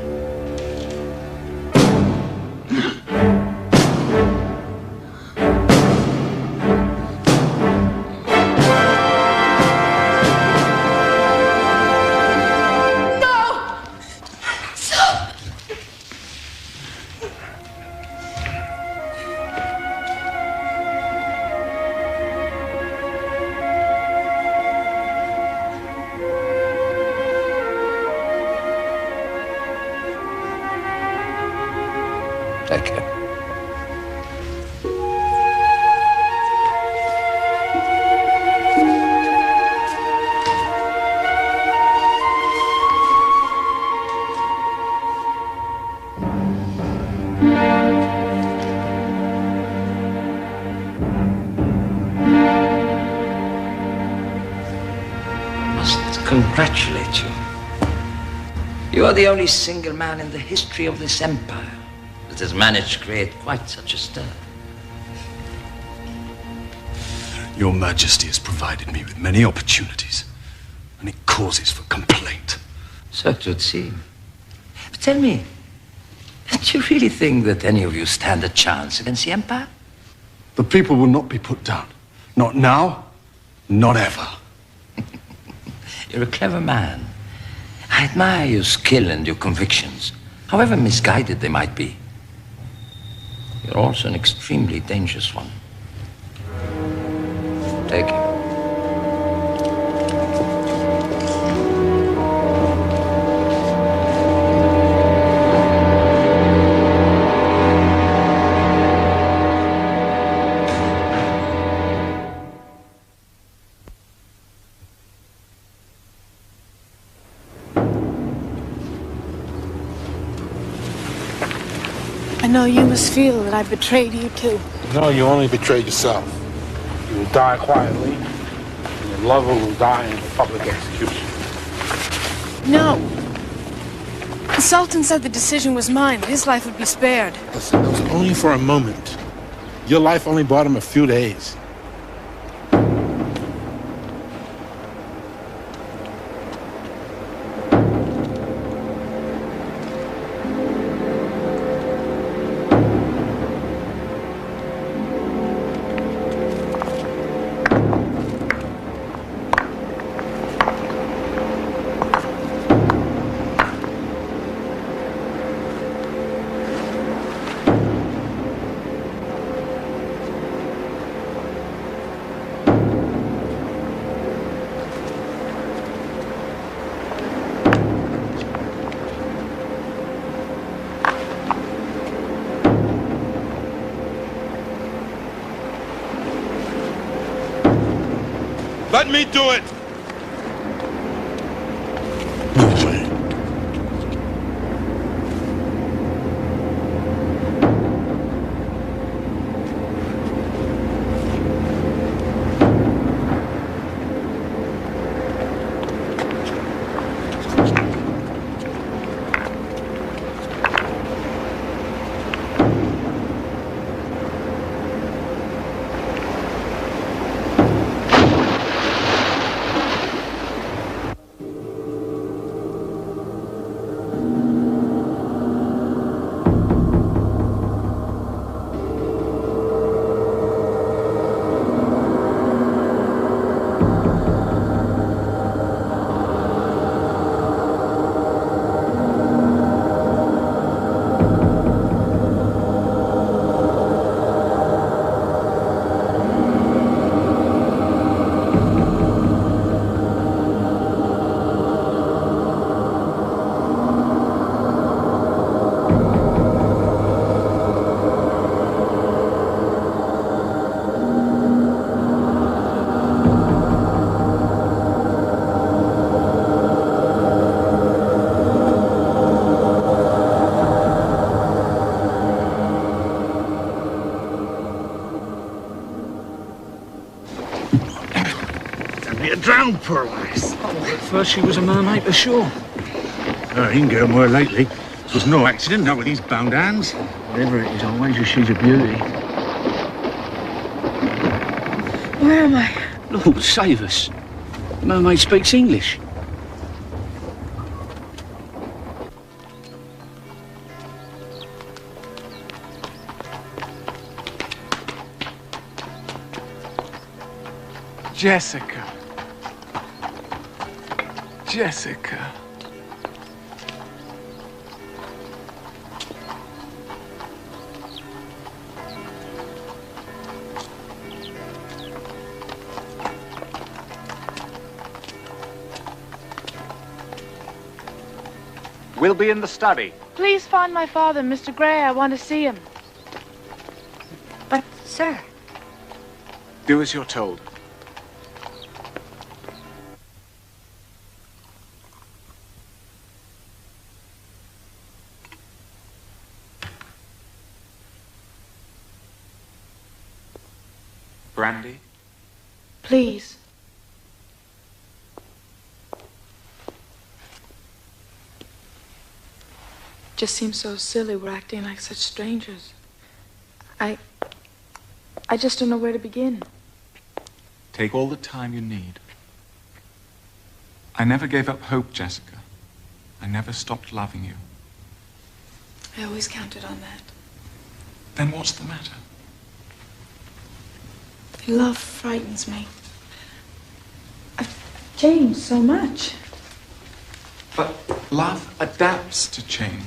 Speaker 1: Congratulate you. You are the only single man in the history of this empire that has managed to create quite such a stir.
Speaker 8: Your Majesty has provided me with many opportunities, many causes for complaint.
Speaker 1: So it would seem. But tell me, don't you really think that any of you stand a chance against the empire?
Speaker 8: The people will not be put down. Not now, not ever.
Speaker 1: You're a clever man. I admire your skill and your convictions, however misguided they might be. You're also an extremely dangerous one. Take him.
Speaker 17: I know you must feel that I betrayed you too.
Speaker 7: No, you only betrayed yourself. You will die quietly, and your lover will die in public execution.
Speaker 17: No. The Sultan said the decision was mine, that his life would be spared.
Speaker 7: Listen, it was only for a moment. Your life only brought him a few days.
Speaker 11: Let me do it!
Speaker 13: Drowned, poor lass. Oh, at first she was a mermaid for sure. I didn't get her more lately. It was no accident, not with these bound hands. Whatever it is, I'll wager she's a beauty.
Speaker 17: Where am I?
Speaker 13: Lord, save us. The mermaid speaks English.
Speaker 9: Jessica. Jessica.
Speaker 13: We'll be in the study.
Speaker 17: Please find my father, Mr. Gray. I want to see him.
Speaker 3: But, sir...
Speaker 9: Do as you're told. Brandy?
Speaker 17: Please. Just seems so silly we're acting like such strangers. I just don't know where to begin.
Speaker 9: Take all the time you need. I never gave up hope, Jessica. I never stopped loving you.
Speaker 17: I always counted on that.
Speaker 9: Then what's the matter?
Speaker 17: Love frightens me. I've changed so much.
Speaker 9: But love adapts to change.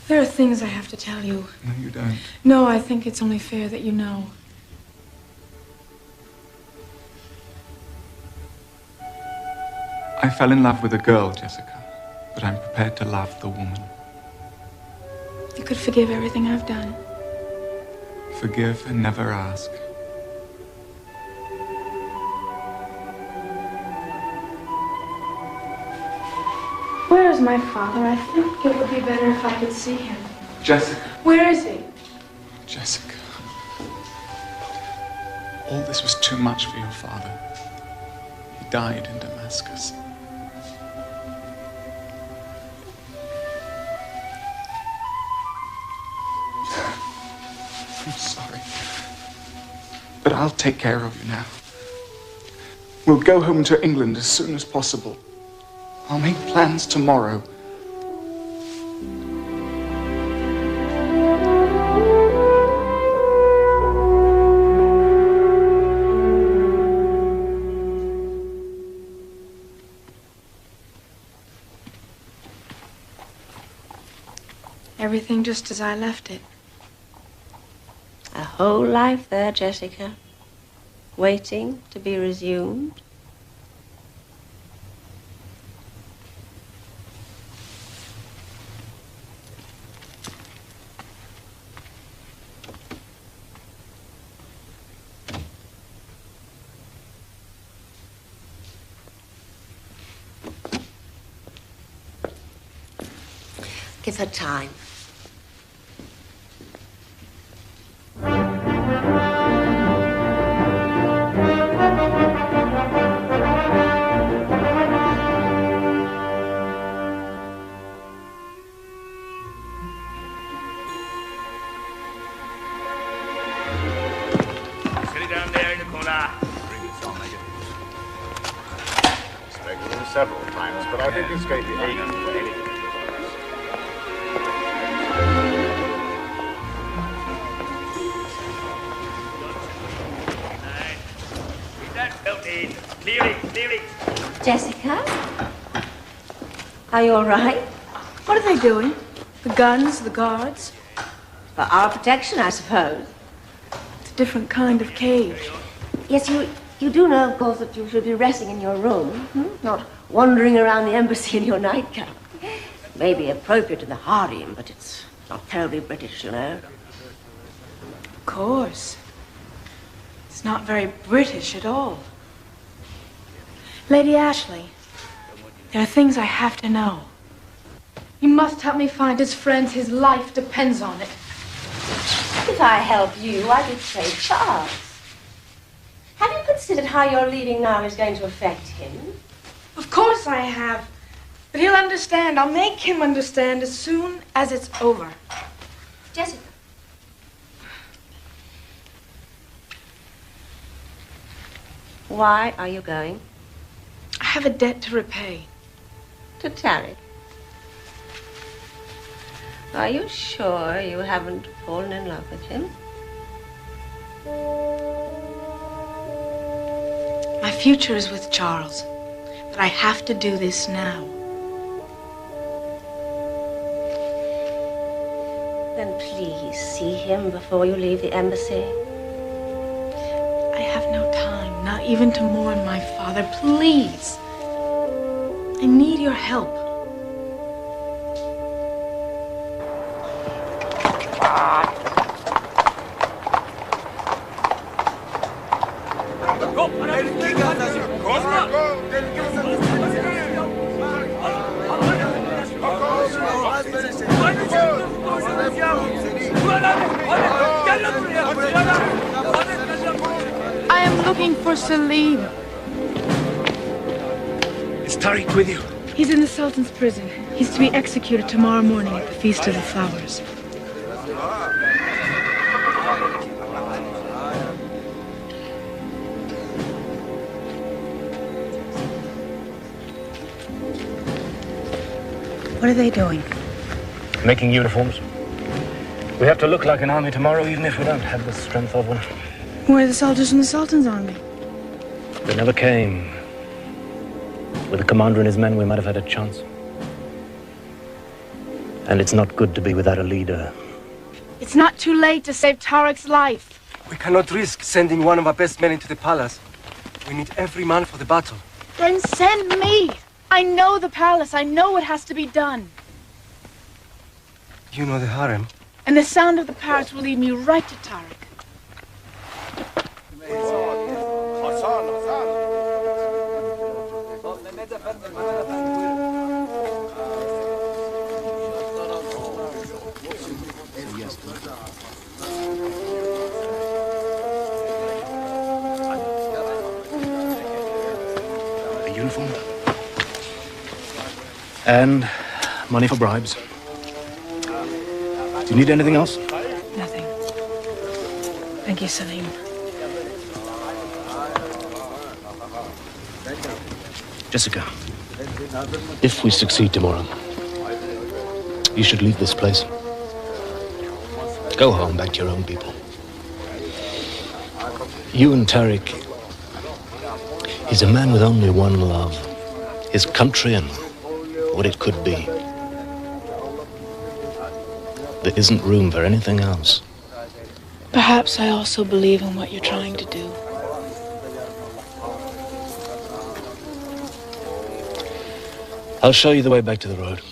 Speaker 17: There are things I have to tell you.
Speaker 9: No, you don't.
Speaker 17: No, I think it's only fair that you know.
Speaker 9: I fell in love with a girl, Jessica, but I'm prepared to love the woman.
Speaker 17: You could forgive everything I've done.
Speaker 9: Forgive and never ask.
Speaker 17: Where is my father? I think it would be better if I could see him.
Speaker 9: Jessica.
Speaker 17: Where is he?
Speaker 9: Jessica. All this was too much for your father. He died in Damascus. I'm sorry. But I'll take care of you now. We'll go home to England as soon as possible. I'll make plans tomorrow.
Speaker 17: Everything just as I left it.
Speaker 18: A whole life there, Jessica. Waiting to be resumed. Give her time.
Speaker 12: Several times, but I think this gave you 8 for anything.
Speaker 18: Jessica? Are you all right?
Speaker 17: What are they doing? The guns, the guards?
Speaker 18: For our protection, I suppose.
Speaker 17: It's a different kind of cage.
Speaker 18: Yes, you do know, of course, that you should be resting in your room, not wandering around the embassy in your nightgown. May be appropriate in the harem, but it's not terribly British, you know.
Speaker 17: Of course. It's not very British at all. Lady Ashley, there are things I have to know. You must help me find his friends. His life depends on it.
Speaker 18: If I help you, I could save Charles. Have you considered how your leaving now is going to affect him?
Speaker 17: Of course I have. But he'll understand. I'll make him understand as soon as it's over.
Speaker 18: Jessica. Why are you going?
Speaker 17: I have a debt to repay.
Speaker 18: To Tarek. Are you sure you haven't fallen in love with him?
Speaker 17: My future is with Charles, but I have to do this now.
Speaker 18: Then please see him before you leave the embassy.
Speaker 17: I have no time, not even to mourn my father. Please. I need your help. I am looking for Selim.
Speaker 20: Is Tariq with you?
Speaker 17: He's in the Sultan's prison. He's to be executed tomorrow morning at the Feast of the Flowers. What are they doing?
Speaker 20: Making uniforms. We have to look like an army tomorrow, even if we don't have the strength of one.
Speaker 17: Where are the soldiers from the Sultan's army?
Speaker 20: They never came. With the commander and his men, we might have had a chance. And it's not good to be without a leader.
Speaker 17: It's not too late to save Tariq's life.
Speaker 22: We cannot risk sending one of our best men into the palace. We need every man for the battle.
Speaker 17: Then send me. I know the palace. I know what has to be done.
Speaker 22: You know the harem?
Speaker 17: And the sound of the parrots will lead me right to Tariq.
Speaker 20: A uniform. And money for bribes. Do you need anything else?
Speaker 17: Nothing. Thank you, Selim.
Speaker 20: Jessica, if we succeed tomorrow, you should leave this place. Go home, back to your own people. You and Tariq, he's a man with only one love, his country and what it could be. There isn't room for anything else.
Speaker 17: Perhaps I also believe in what you're trying to do.
Speaker 20: I'll show you the way back to the road.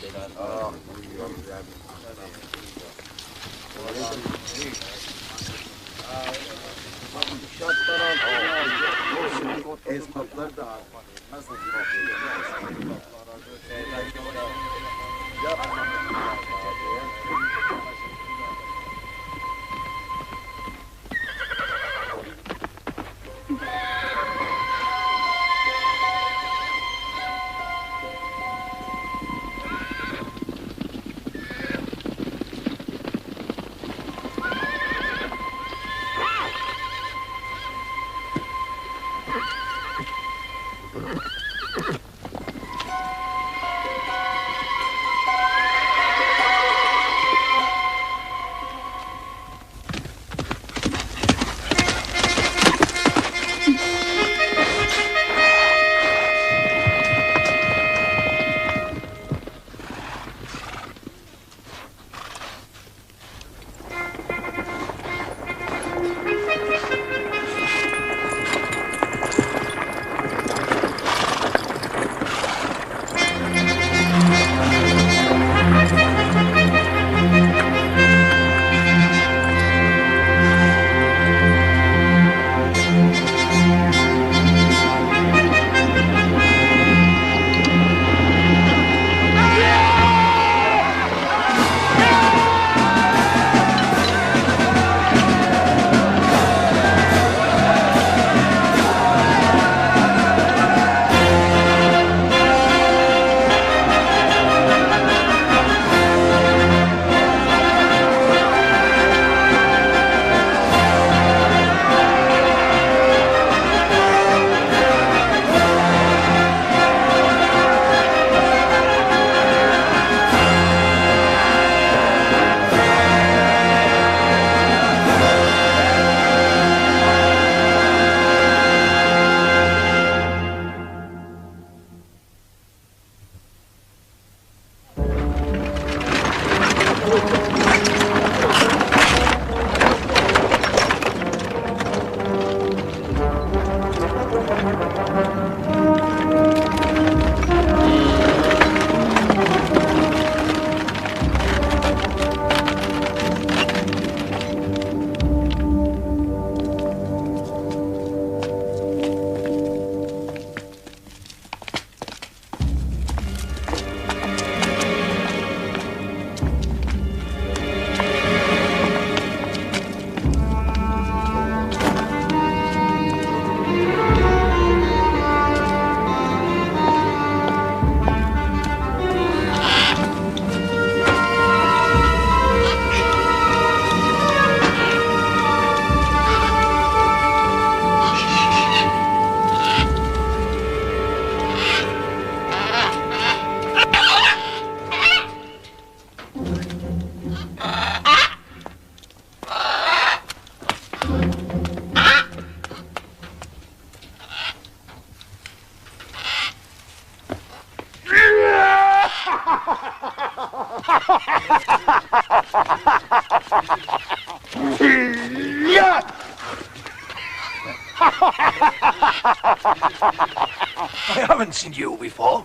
Speaker 11: I haven't seen you before.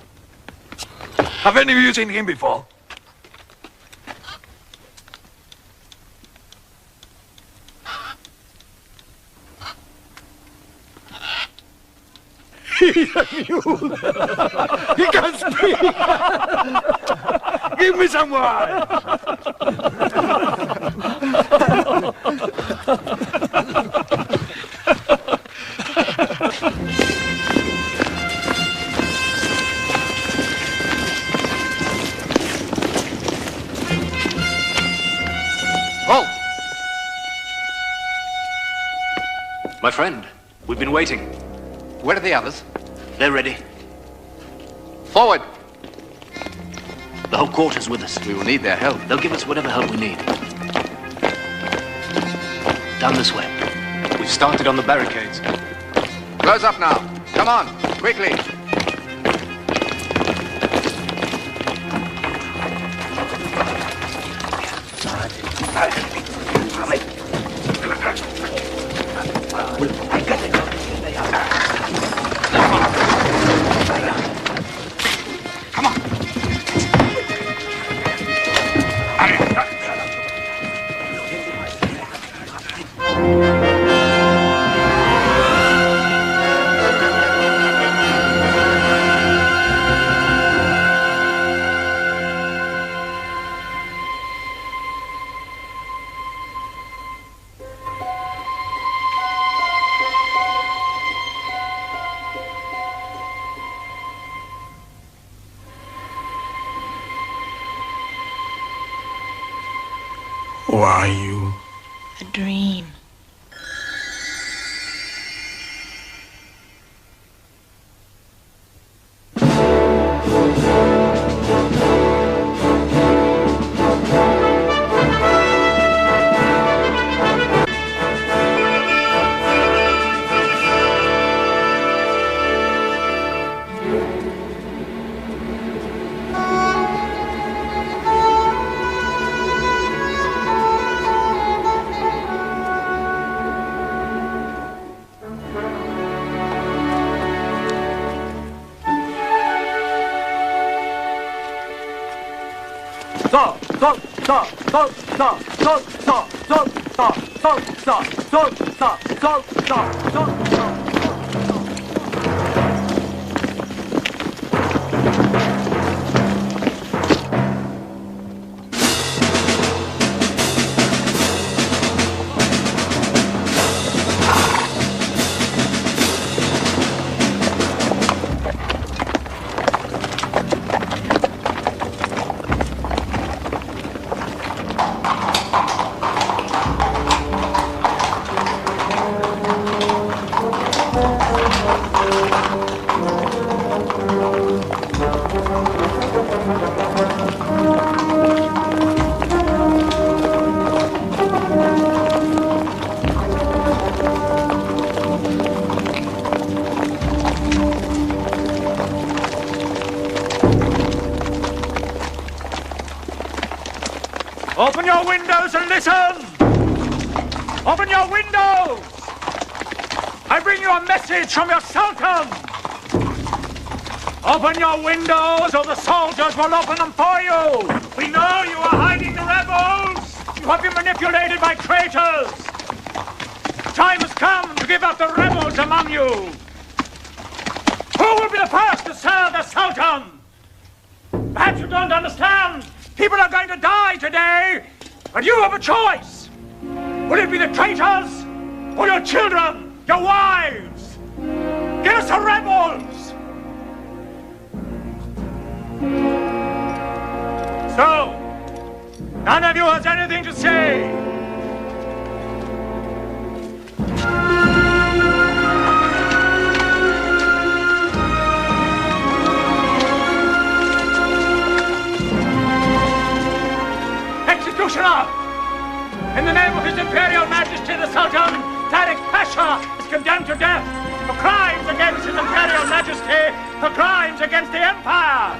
Speaker 11: Have any of you seen him before? He's a mule. He can speak. Give me some wine.
Speaker 20: Halt! My friend, we've been waiting.
Speaker 21: Where are the others?
Speaker 20: They're ready.
Speaker 21: Forward!
Speaker 20: The whole quarter's with us.
Speaker 21: We will need their help.
Speaker 20: They'll give us whatever help we need. Down this way. We've started on the barricades.
Speaker 21: Close up now. Come on, quickly.
Speaker 11: Who are you?
Speaker 2: A dream.
Speaker 11: Open your windows and listen! Open your windows! I bring you a message from your Sultan! Open your windows or the soldiers will open them for you! We know you are hiding the rebels! You have been manipulated by traitors! The time has come to give up the rebels among you! Who will be the first to serve the Sultan? Perhaps you don't understand! People are going to die today, but you have a choice. Will it be the traitors or your children, your wives? Give us the rebels. So, none of you has anything to say. Executioner! In the name of His Imperial Majesty the Sultan, Tariq Pasha is condemned to death for crimes against His Imperial Majesty, for crimes against the Empire!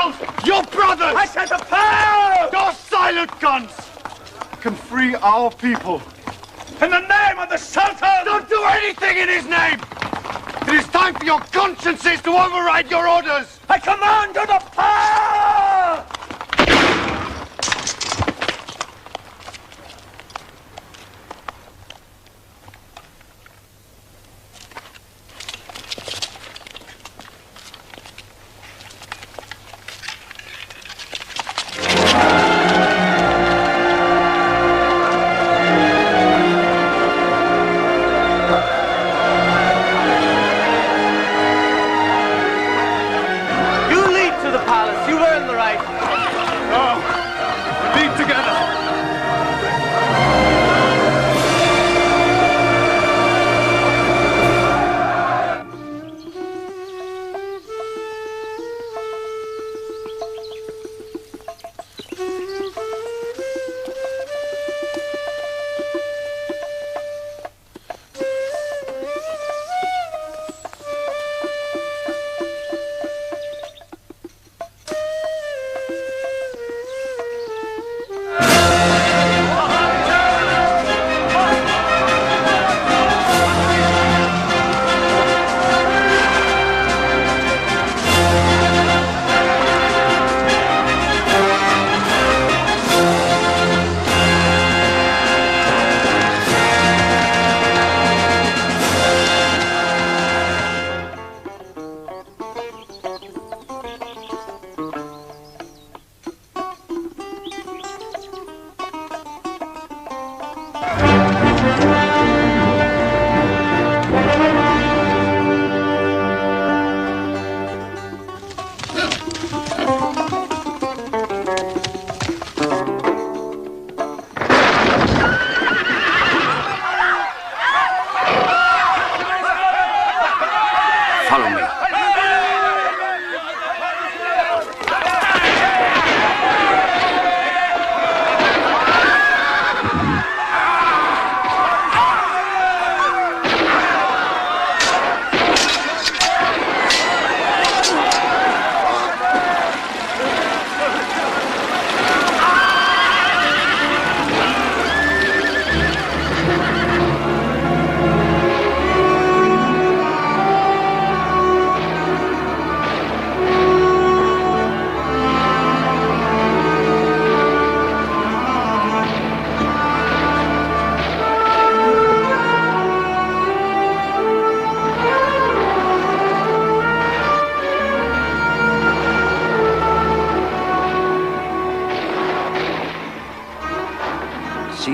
Speaker 11: yourselves! Your brothers!
Speaker 8: I said the power!
Speaker 11: Your silent guns!
Speaker 8: Can free our people.
Speaker 11: In the name of the Sultan! Don't do anything in his name! It is time for your consciences to override your orders! I command you to fire!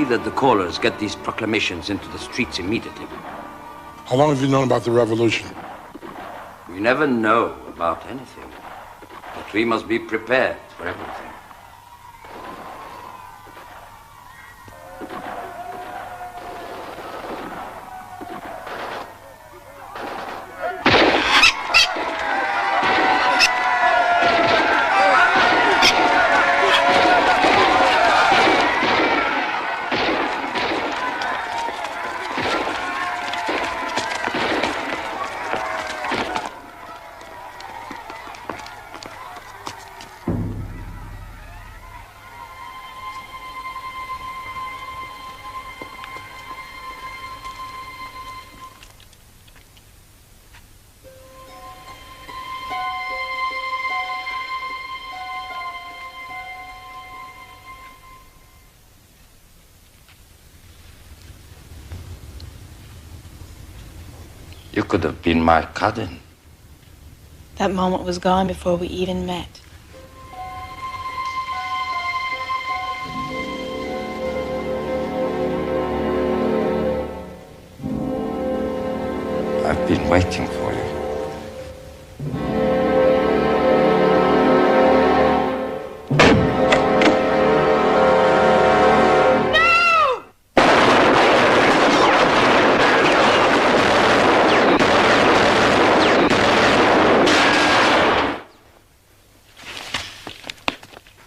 Speaker 1: That the callers get these proclamations into the streets immediately.
Speaker 7: How long have you known about the revolution?
Speaker 1: We never know about anything, but we must be prepared for everything. You could have been my cousin.
Speaker 2: That moment was gone before we even met.
Speaker 1: I've been waiting for you.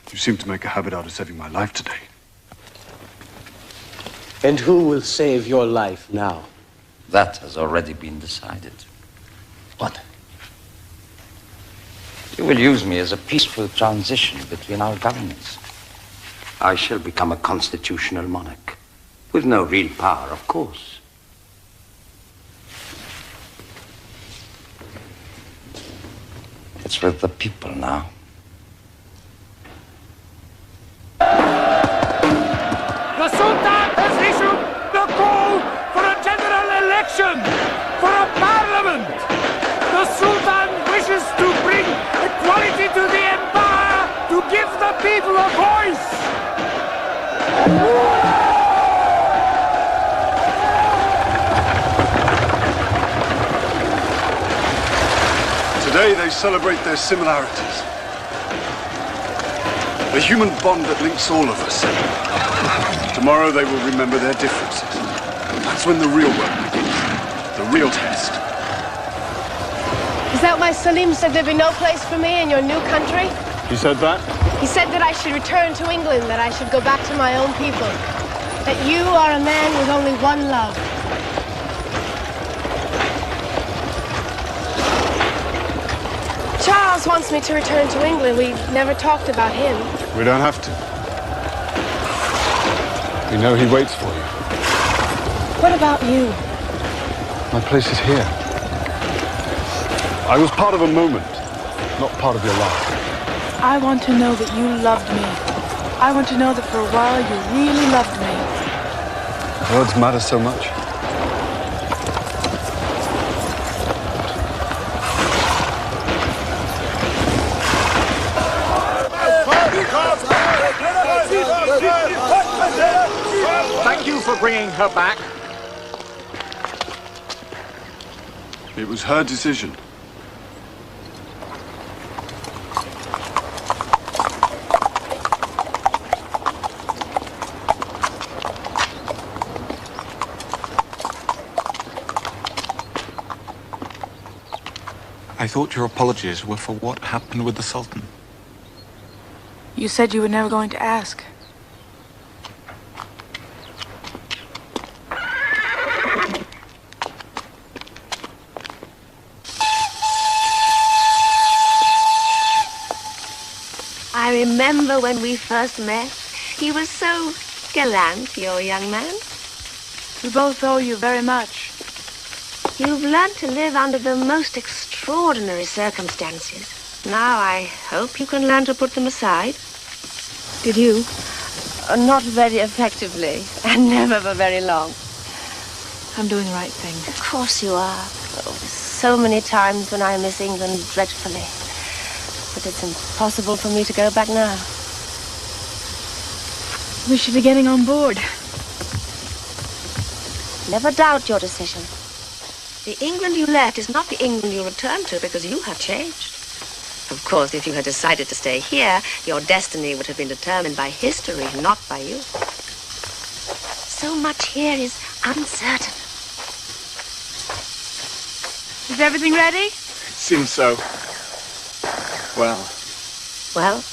Speaker 8: You seem to make a habit out of saving my life today.
Speaker 10: And who will save your life now?
Speaker 1: That has already been decided.
Speaker 10: What?
Speaker 1: You will use me as a peaceful transition between our governments. I shall become a constitutional monarch, with no real power, of course. It's with the people now.
Speaker 11: The Sultan has issued the call for a general election, for a parliament. The Sultan wishes to bring equality to the empire, to give the people a voice.
Speaker 8: Today they celebrate their similarities. The human bond that links all of us. Tomorrow they will remember their differences. That's when the real work begins. The real test.
Speaker 4: Is that why Salim said there'd be no place for me in your new country?
Speaker 8: He said that?
Speaker 4: He said that I should return to England, that I should go back to my own people. That you are a man with only one love. Charles wants me to return to England. We never talked about him.
Speaker 8: We don't have to. We know he waits for you.
Speaker 4: What about you?
Speaker 8: My place is here. I was part of a moment, not part of your life.
Speaker 2: I want to know that you loved me. I want to know that for a while you really loved me.
Speaker 8: Words matter so much.
Speaker 13: Thank you for bringing her back.
Speaker 8: It was her decision.
Speaker 9: I thought your apologies were for what happened with the Sultan.
Speaker 2: You said you were never going to ask.
Speaker 18: I remember when we first met. He was so gallant, your young man.
Speaker 2: We both owe you very much.
Speaker 18: You've learned to live under the most extraordinary circumstances. Now I hope you can learn to put them aside.
Speaker 2: Did you?
Speaker 18: Not very effectively, and never for very long.
Speaker 2: I'm doing the right thing.
Speaker 18: Of course you are. Oh, so many times when I miss England dreadfully. But it's impossible for me to go back now.
Speaker 2: We should be getting on board.
Speaker 18: Never doubt your decision. The England you left is not the England you return to because you have changed. Of course, if you had decided to stay here, your destiny would have been determined by history, not by you. So much here is uncertain.
Speaker 2: Is everything ready?
Speaker 9: It seems so. Well.
Speaker 18: Well?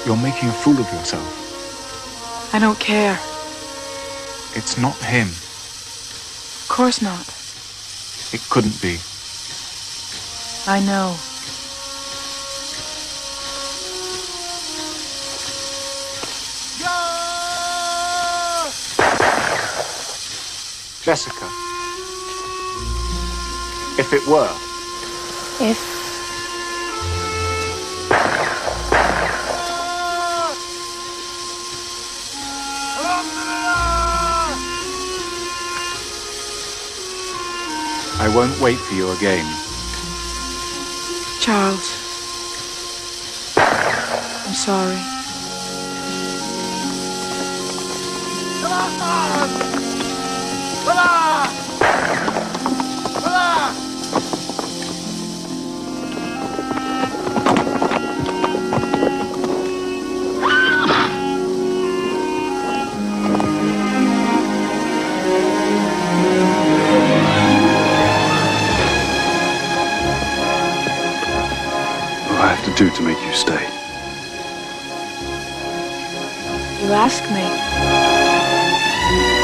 Speaker 9: You're making a fool of yourself.
Speaker 2: I don't care.
Speaker 9: It's not him.
Speaker 2: Of course not.
Speaker 9: It couldn't be.
Speaker 2: I know.
Speaker 9: Jessica. If it were.
Speaker 4: If...
Speaker 9: I won't wait for you again.
Speaker 2: Charles. I'm sorry. ask me?